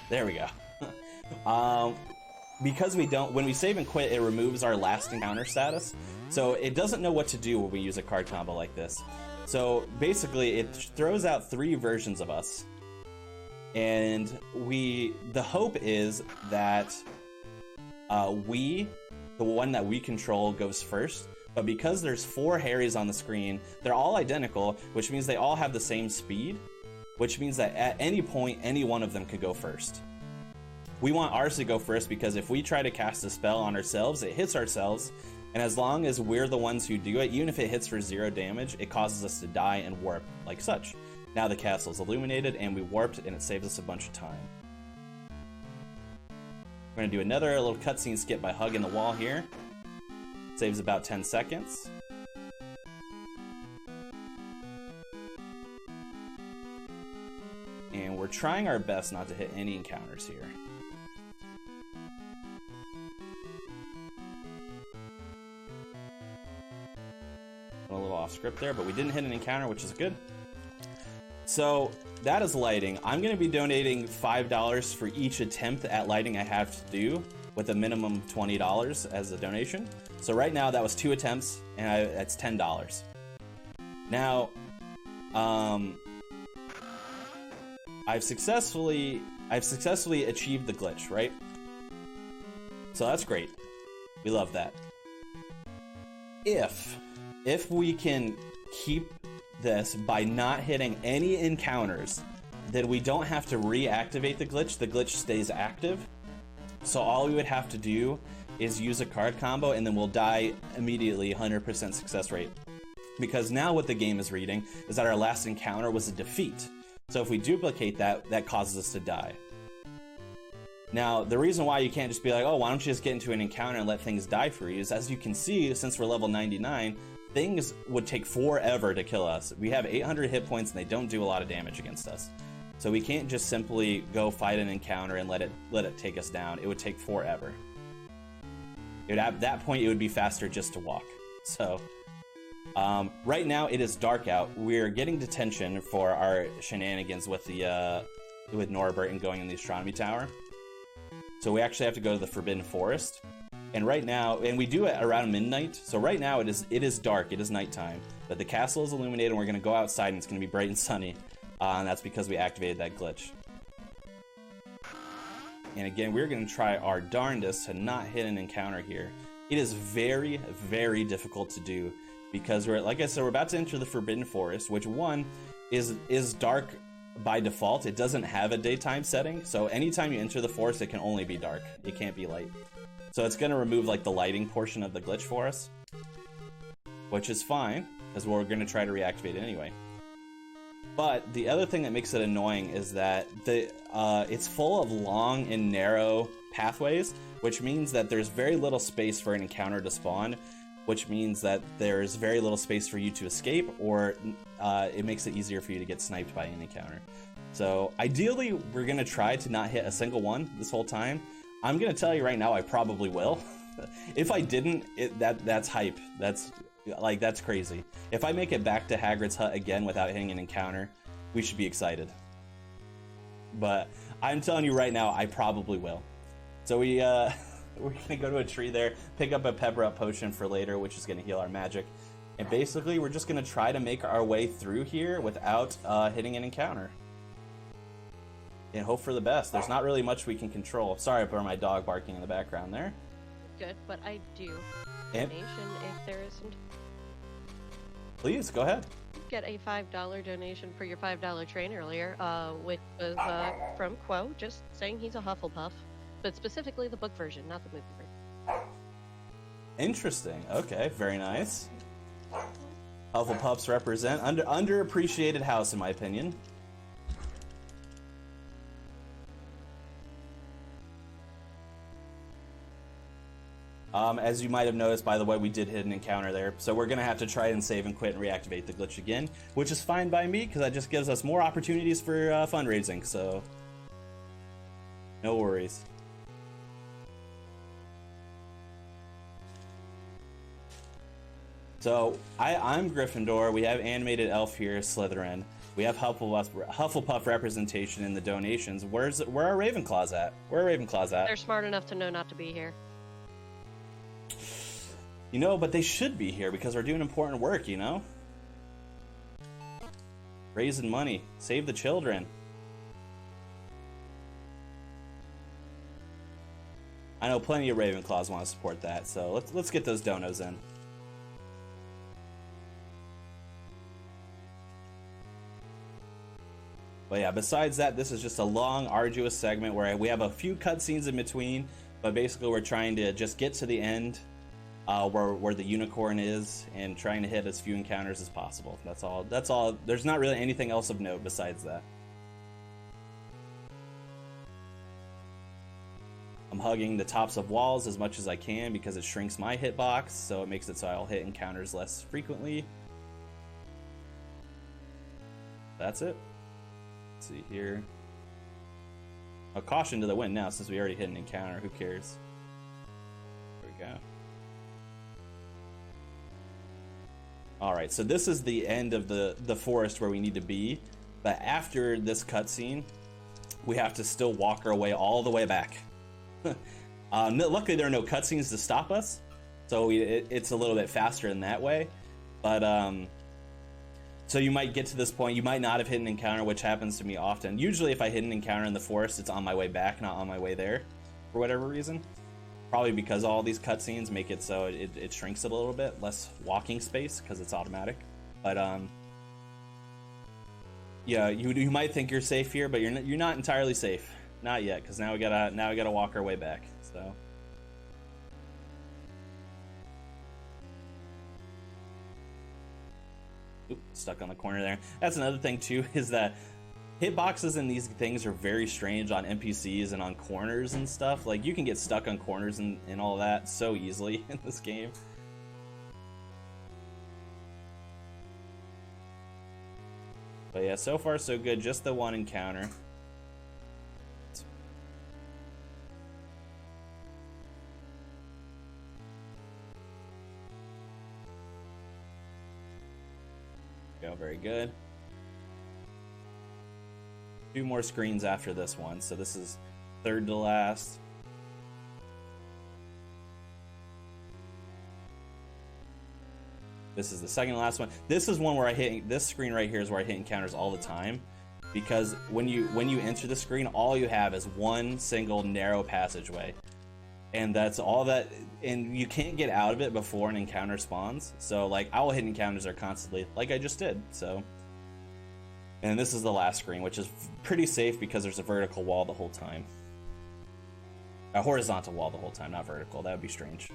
There we go. Because we don't, when we save and quit, it removes our last encounter status. So it doesn't know what to do when we use a card combo like this. So basically, it throws out 3 versions of us. And the hope is that the one that we control goes first. But because there's 4 Harrys on the screen, they're all identical, which means they all have the same speed, which means that at any point, any one of them could go first. We want ours to go first because if we try to cast a spell on ourselves, it hits ourselves, and as long as we're the ones who do it, even if it hits for 0 damage, it causes us to die and warp like such. Now the castle is illuminated and we warped, and it saves us a bunch of time. We're gonna do another little cutscene skip by hugging the wall here. Saves about 10 seconds. And we're trying our best not to hit any encounters here. A little off script there, but we didn't hit an encounter, which is good. So that is lighting. I'm going to be donating $5 for each attempt at lighting I have to do, with a minimum $20 as a donation. So right now that was 2 attempts, and that's $10. Now, I've successfully achieved the glitch, right? So that's great. We love that. If we can keep this by not hitting any encounters, then we don't have to reactivate the glitch stays active. So all we would have to do is use a card combo, and then we'll die immediately, 100% success rate. Because now what the game is reading is that our last encounter was a defeat. So if we duplicate that, that causes us to die. Now, the reason why you can't just be like, oh, why don't you just get into an encounter and let things die for you, is as you can see, since we're level 99, things would take forever to kill us. We have 800 hit points and they don't do a lot of damage against us. So we can't just simply go fight an encounter and let it take us down. It would take forever. At that point, it would be faster just to walk. So right now it is dark out. We're getting detention for our shenanigans with with Norbert and going in the astronomy tower. So we actually have to go to the Forbidden Forest. And right now, and we do it around midnight. So right now it is dark. It is nighttime. But the castle is illuminated, and we're going to go outside, and it's going to be bright and sunny. And that's because we activated that glitch. And again, we're going to try our darndest to not hit an encounter here. It is very, very difficult to do because like I said, we're about to enter the Forbidden Forest, which is dark by default. It doesn't have a daytime setting, so anytime you enter the forest, it can only be dark. It can't be light. So it's going to remove like the lighting portion of the glitch for us, which is fine because we're going to try to reactivate it anyway. But the other thing that makes it annoying is that it's full of long and narrow pathways, which means that there's very little space for an encounter to spawn, which means that there's very little space for you to escape, or it makes it easier for you to get sniped by an encounter. So ideally, we're going to try to not hit a single one this whole time. I'm going to tell you right now, I probably will. If I didn't, that's hype. That's crazy. If I make it back to Hagrid's hut again without hitting an encounter, we should be excited. But I'm telling you right now, I probably will. So we we're gonna go to a tree there, pick up a pepper up potion for later, which is gonna heal our magic, and basically we're just gonna try to make our way through here without hitting an encounter. And hope for the best. There's not really much we can control. Sorry for my dog barking in the background there. Good, but I do. And Donation if there isn't. please go ahead. Get a $5 donation for your $5 train earlier, which was from Quo, just saying he's a Hufflepuff, but specifically the book version, not the movie version. Interesting. Okay, very nice. Hufflepuffs represent underappreciated house, in my opinion. As you might have noticed, by the way, we did hit an encounter there, so we're going to have to try and save and quit and reactivate the glitch again, which is fine by me, because that just gives us more opportunities for fundraising, so no worries. So, I'm Gryffindor, we have animated elf here, Slytherin, we have Hufflepuff representation in the donations. Where are Ravenclaws at? Where are Ravenclaws at? They're smart enough to know not to be here. You know, but they should be here because we're doing important work, you know? Raising money. Save the children. I know plenty of Ravenclaws want to support that, so let's get those donos in. But yeah, besides that, this is just a long, arduous segment where we have a few cutscenes in between, but basically we're trying to just get to the end. Where the unicorn is, and trying to hit as few encounters as possible. That's all. There's not really anything else of note besides that. I'm hugging the tops of walls as much as I can because it shrinks my hitbox, so it makes it so I'll hit encounters less frequently. That's it. Let's see here. A caution to the wind now, since we already hit an encounter. Who cares? There we go. Alright, so this is the end of the forest where we need to be, but after this cutscene, we have to still walk our way all the way back. Luckily, there are no cutscenes to stop us, so it's a little bit faster in that way, but so you might get to this point, you might not have hit an encounter, which happens to me often. Usually if I hit an encounter in the forest, it's on my way back, not on my way there, for whatever reason. Probably because all these cutscenes make it so it shrinks it a little bit, less walking space because it's automatic. But yeah, you might think you're safe here, but you're not entirely safe, not yet, because now we gotta walk our way back. So oop, stuck on the corner there. That's another thing too, is that hitboxes in these things are very strange on NPCs and on corners and stuff. Like, you can get stuck on corners and all that so easily in this game. But yeah, so far so good. Just the one encounter. Go, very good. 2 more screens after this one, so this is third to last. This is the second to last one. This is one where I hit, this screen right here is where I hit encounters all the time, because when you enter the screen, all you have is one single narrow passageway, and that's all that, and you can't get out of it before an encounter spawns. So like, I will hit encounters there constantly, like I just did. So. And this is the last screen, which is pretty safe because there's a vertical wall the whole time. A horizontal wall the whole time, not vertical. That would be strange.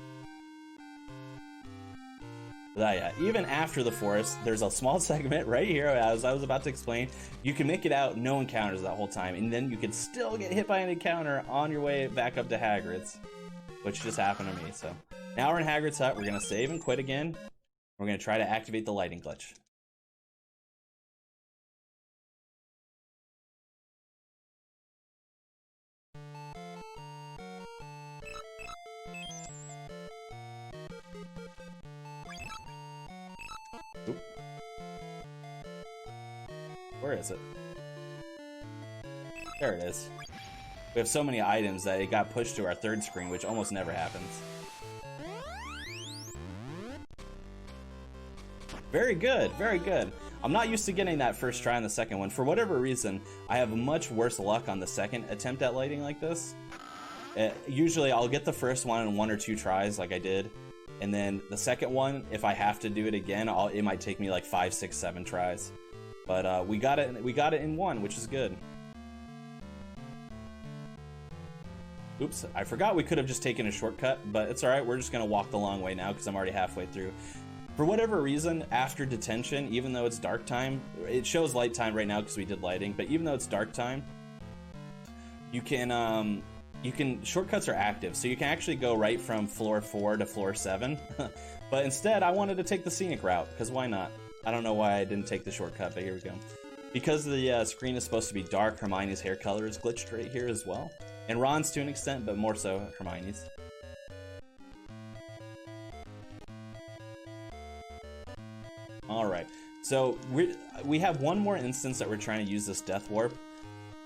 But yeah, even after the forest, there's a small segment right here, as I was about to explain. You can make it out, no encounters that whole time, and then you could still get hit by an encounter on your way back up to Hagrid's, which just happened to me. So now we're in Hagrid's hut. We're going to save and quit again. We're going to try to activate the lighting glitch. Oop. Where is it? There it is. We have so many items that it got pushed to our third screen, which almost never happens. Very good, very good. I'm not used to getting that first try on the second one. For whatever reason, I have much worse luck on the second attempt at lighting like this. Usually I'll get the first one in 1 or 2 tries like I did. And then the second one, if I have to do it again, it might take me like 5, 6, 7 tries. But we got it in 1, which is good. Oops, I forgot we could have just taken a shortcut, but it's alright, we're just gonna walk the long way now because I'm already halfway through. For whatever reason, after detention, even though it's dark time, it shows light time right now because we did lighting, but even though it's dark time, you can shortcuts are active, so you can actually go right from floor 4 to floor 7. But instead, I wanted to take the scenic route, because why not? I don't know why I didn't take the shortcut, but here we go. Because the screen is supposed to be dark, Hermione's hair color is glitched right here as well. And Ron's to an extent, but more so Hermione's. Alright, so we have one more instance that we're trying to use this death warp.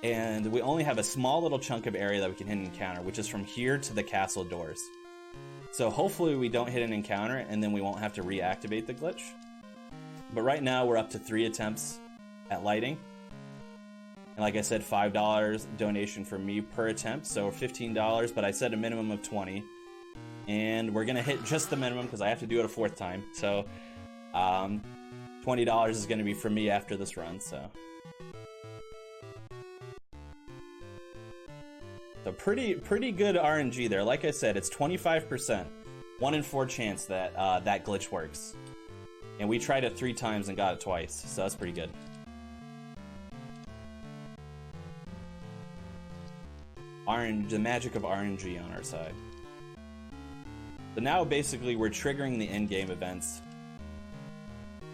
And we only have a small little chunk of area that we can hit an encounter, which is from here to the castle doors. So hopefully we don't hit an encounter, and then we won't have to reactivate the glitch. But right now we're up to 3 attempts at lighting. And like I said, $5 donation from me per attempt, so $15, but I said a minimum of 20. And we're gonna hit just the minimum because I have to do it a 4th time. So $20 is gonna be from me after this run, so. So pretty good RNG there. Like I said, it's 25%, 1 in 4 chance that that glitch works. And we tried it 3 times and got it twice, so that's pretty good. The magic of RNG on our side. So now basically we're triggering the in-game events.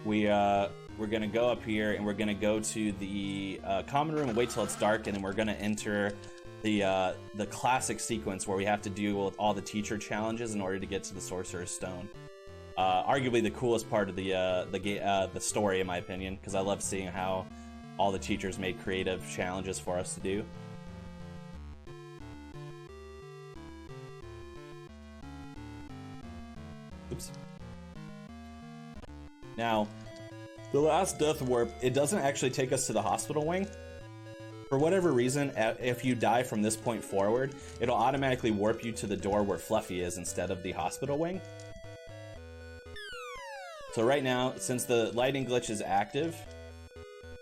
We're gonna go up here and we're gonna go to the common room and wait till it's dark, and then we're gonna enter the classic sequence where we have to deal with all the teacher challenges in order to get to the Sorcerer's Stone. Arguably the coolest part of the story, in my opinion, because I love seeing how all the teachers made creative challenges for us to do. Oops. Now, the last death warp, it doesn't actually take us to the hospital wing. For whatever reason, if you die from this point forward, it'll automatically warp you to the door where Fluffy is instead of the hospital wing. So right now, since the lighting glitch is active,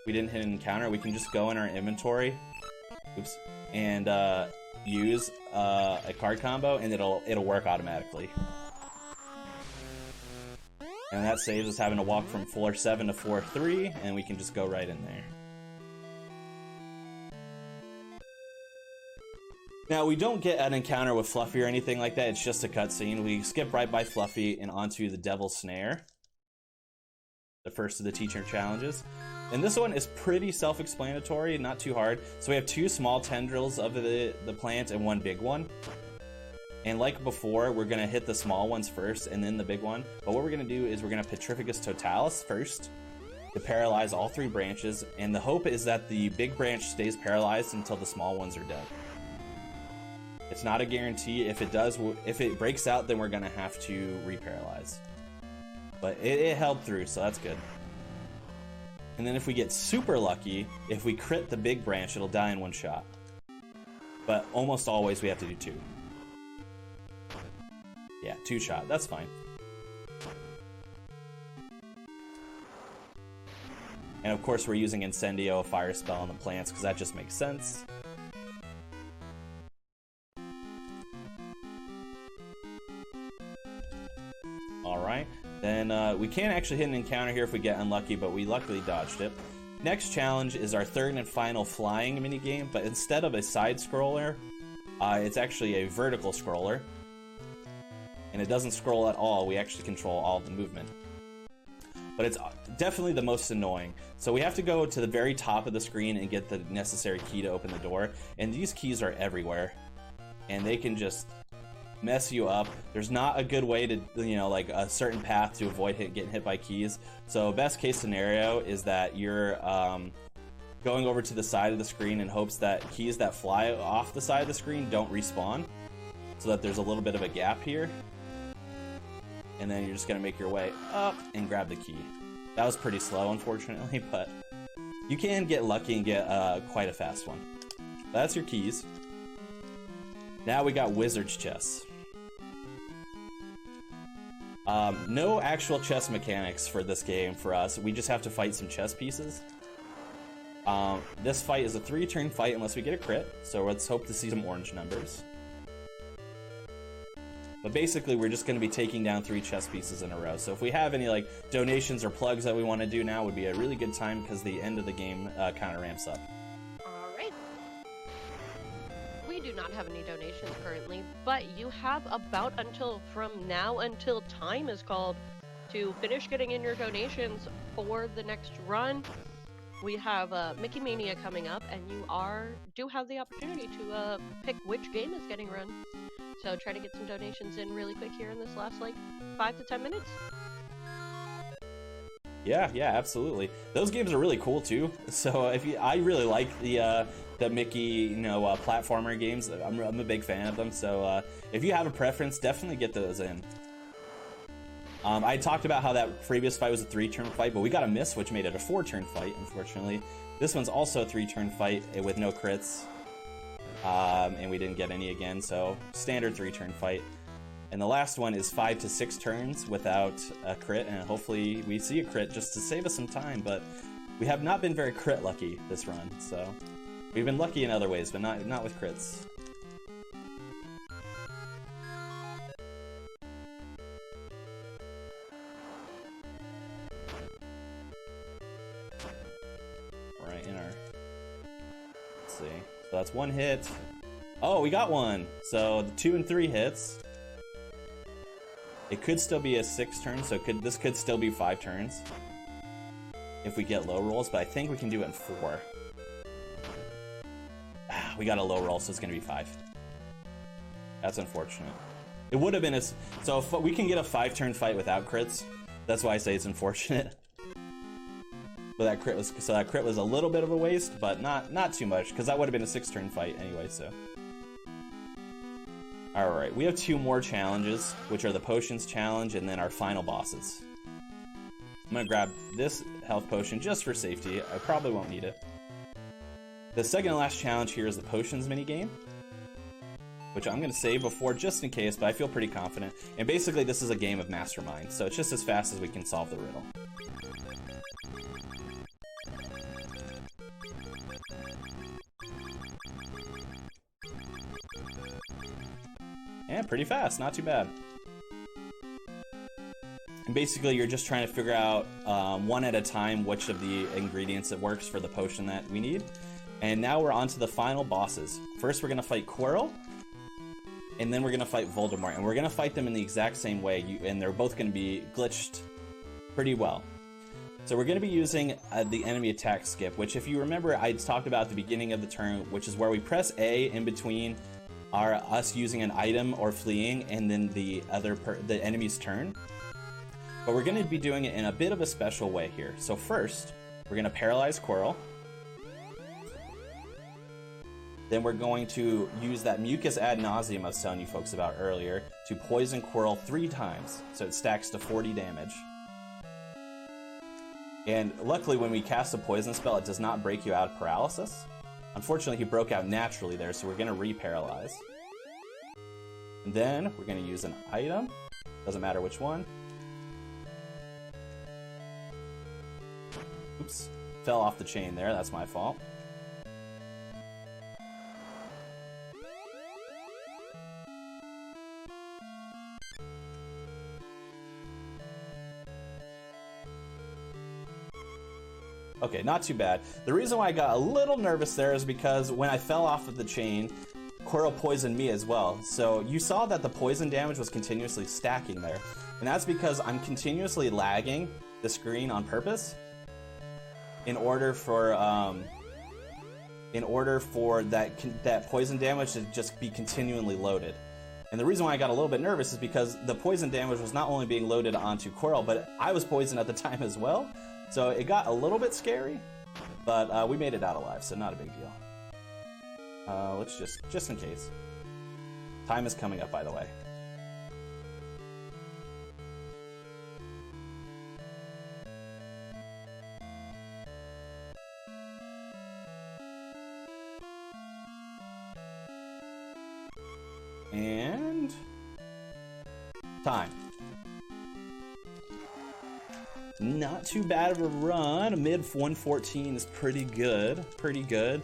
we didn't hit an encounter, we can just go in our inventory, oops, and use a card combo, and it'll work automatically. And that saves us having to walk from floor 7 to floor 3, and we can just go right in there. Now, we don't get an encounter with Fluffy or anything like that, it's just a cutscene. We skip right by Fluffy and onto the Devil's Snare, the first of the teacher challenges. And this one is pretty self-explanatory, not too hard. So we have 2 small tendrils of the plant and 1 big one. And like before, we're gonna hit the small ones first and then the big one. But what we're gonna do is we're gonna Petrificus Totalis first to paralyze all 3 branches. And the hope is that the big branch stays paralyzed until the small ones are dead. It's not a guarantee. If it breaks out, then we're gonna have to reparalyze. But it held through, so that's good. And then if we get super lucky, if we crit the big branch, it'll die in 1 shot. But almost always we have to do 2. Yeah, 2 shot, that's fine. And of course we're using Incendio, a fire spell on the plants, because that just makes sense. Alright, then we can actually hit an encounter here if we get unlucky, but we luckily dodged it. Next challenge is our 3rd and final flying minigame, but instead of a side scroller, it's actually a vertical scroller. And it doesn't scroll at all, we actually control all of the movement. But it's definitely the most annoying. So we have to go to the very top of the screen and get the necessary key to open the door. And these keys are everywhere. And they can just mess you up. There's not a good way to, like a certain path to avoid getting hit by keys. So best case scenario is that you're going over to the side of the screen in hopes that keys that fly off the side of the screen don't respawn, so that there's a little bit of a gap here. And then you're just gonna make your way up and grab the key. That was pretty slow, unfortunately, but you can get lucky and get quite a fast one. That's your keys. Now we got wizard's chess. No actual chess mechanics for this game for us. We just have to fight some chess pieces. This fight is a 3-turn fight unless we get a crit, so let's hope to see some orange numbers. But basically, we're just going to be taking down 3 chess pieces in a row. So if we have any like donations or plugs that we want to do now, would be a really good time because the end of the game kind of ramps up. All right. We do not have any donations currently, but you have about from now until time is called to finish getting in your donations for the next run. We have Mickey Mania coming up, and you do have the opportunity to pick which game is getting run. So try to get some donations in really quick here in this last like 5 to 10 minutes. Yeah, absolutely. Those games are really cool too. So I really like the Mickey, platformer games. I'm a big fan of them. So if you have a preference, definitely get those in. I talked about how that previous fight was a 3-turn fight, but we got a miss, which made it a 4-turn fight, unfortunately. This one's also a 3-turn fight with no crits. And we didn't get any again, so standard 3-turn fight. And the last one is 5 to 6 turns without a crit, and hopefully we see a crit just to save us some time, but we have not been very crit lucky this run, so we've been lucky in other ways, but not with crits. Right in our... Let's see. So that's 1 hit. Oh, we got one! So the 2 and 3 hits. It could still be a 6 turn, so this could still be 5 turns. If we get low rolls, but I think we can do it in 4. We got a low roll, so it's gonna be 5. That's unfortunate. It would have been so if we can get a 5-turn fight without crits, that's why I say it's unfortunate. But that crit was a little bit of a waste, but not too much, because that would have been a 6-turn fight anyway, so. Alright, we have 2 more challenges, which are the potions challenge and then our final bosses. I'm gonna grab this health potion just for safety. I probably won't need it. The second and last challenge here is the potions minigame, which I'm gonna save before just in case, but I feel pretty confident. And basically this is a game of mastermind, so it's just as fast as we can solve the riddle. Yeah, pretty fast, not too bad. And basically, you're just trying to figure out one at a time which of the ingredients it works for the potion that we need. And now we're on to the final bosses. First, we're going to fight Quirrell, and then we're going to fight Voldemort. And we're going to fight them in the exact same way, and they're both going to be glitched pretty well. So we're going to be using the enemy attack skip, which if you remember, I talked about at the beginning of the turn, which is where we press A in between us using an item or fleeing, and then the enemy's turn. But we're going to be doing it in a bit of a special way here. So first, we're going to paralyze Quirrell. Then we're going to use that mucus ad nauseum I was telling you folks about earlier to poison Quirrell 3 times, so it stacks to 40 damage. And luckily, when we cast a poison spell, it does not break you out of paralysis. Unfortunately, he broke out naturally there, so we're going to re-paralyze. And then we're going to use an item. Doesn't matter which one. Oops. Fell off the chain there. That's my fault. Okay, not too bad. The reason why I got a little nervous there is because when I fell off of the chain, Quirrell poisoned me as well. So you saw that the poison damage was continuously stacking there. And that's because I'm continuously lagging the screen on purpose in order for that poison damage to just be continually loaded. And the reason why I got a little bit nervous is because the poison damage was not only being loaded onto Quirrell, but I was poisoned at the time as well. So it got a little bit scary, But we made it out alive, so not a big deal. Let's just in case. Time is coming up, by the way. And time. Not too bad of a run. A mid 114 is pretty good. Pretty good.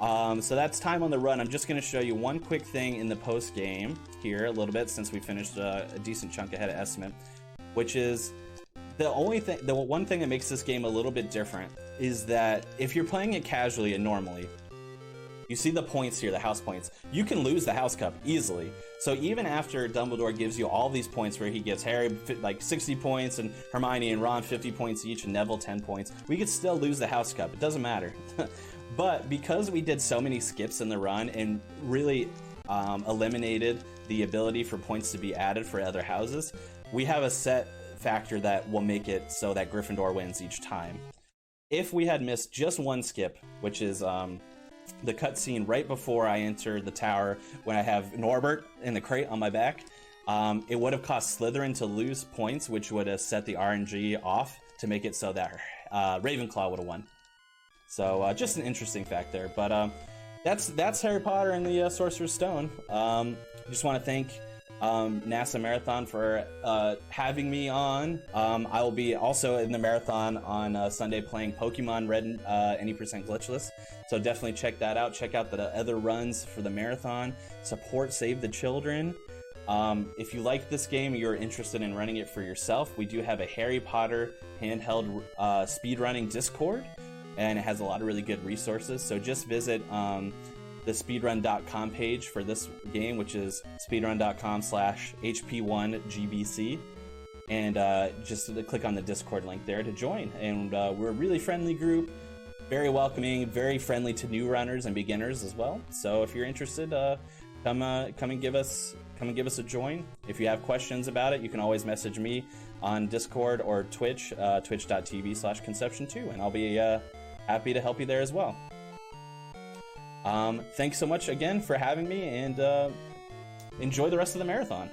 So that's time on the run. I'm just going to show you one quick thing in the post game here a little bit, since we finished a decent chunk ahead of estimate, which is the one thing that makes this game a little bit different is that if you're playing it casually and normally, you see the points here, the house points. You can lose the house cup easily. So even after Dumbledore gives you all these points, where he gives Harry like 60 points and Hermione and Ron 50 points each and Neville 10 points, we could still lose the house cup. It doesn't matter. But because we did so many skips in the run and really eliminated the ability for points to be added for other houses, we have a set factor that will make it so that Gryffindor wins each time. If we had missed just one skip, which is the cutscene right before I enter the tower, when I have Norbert in the crate on my back, it would have cost Slytherin to lose points, which would have set the RNG off to make it so that Ravenclaw would have won. So just an interesting fact there. But that's Harry Potter and the Sorcerer's Stone. Just want to thank NASA Marathon for having me on. I will be also in the marathon on Sunday playing Pokemon Red Any% Glitchless. So definitely check that out. Check out the other runs for the marathon. Support Save the Children. If you like this game, you're interested in running it for yourself, we do have a Harry Potter handheld speedrunning Discord, and it has a lot of really good resources. So just visit the speedrun.com page for this game, which is speedrun.com/HP1GBC, and just click on the Discord link there to join. And we're a really friendly group, very welcoming, very friendly to new runners and beginners as well. So if you're interested, come and give us a join. If you have questions about it, you can always message me on Discord or Twitch, twitch.tv/Conception2, and I'll be happy to help you there as well. Thanks so much again for having me, and enjoy the rest of the marathon.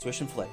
Swish and flick.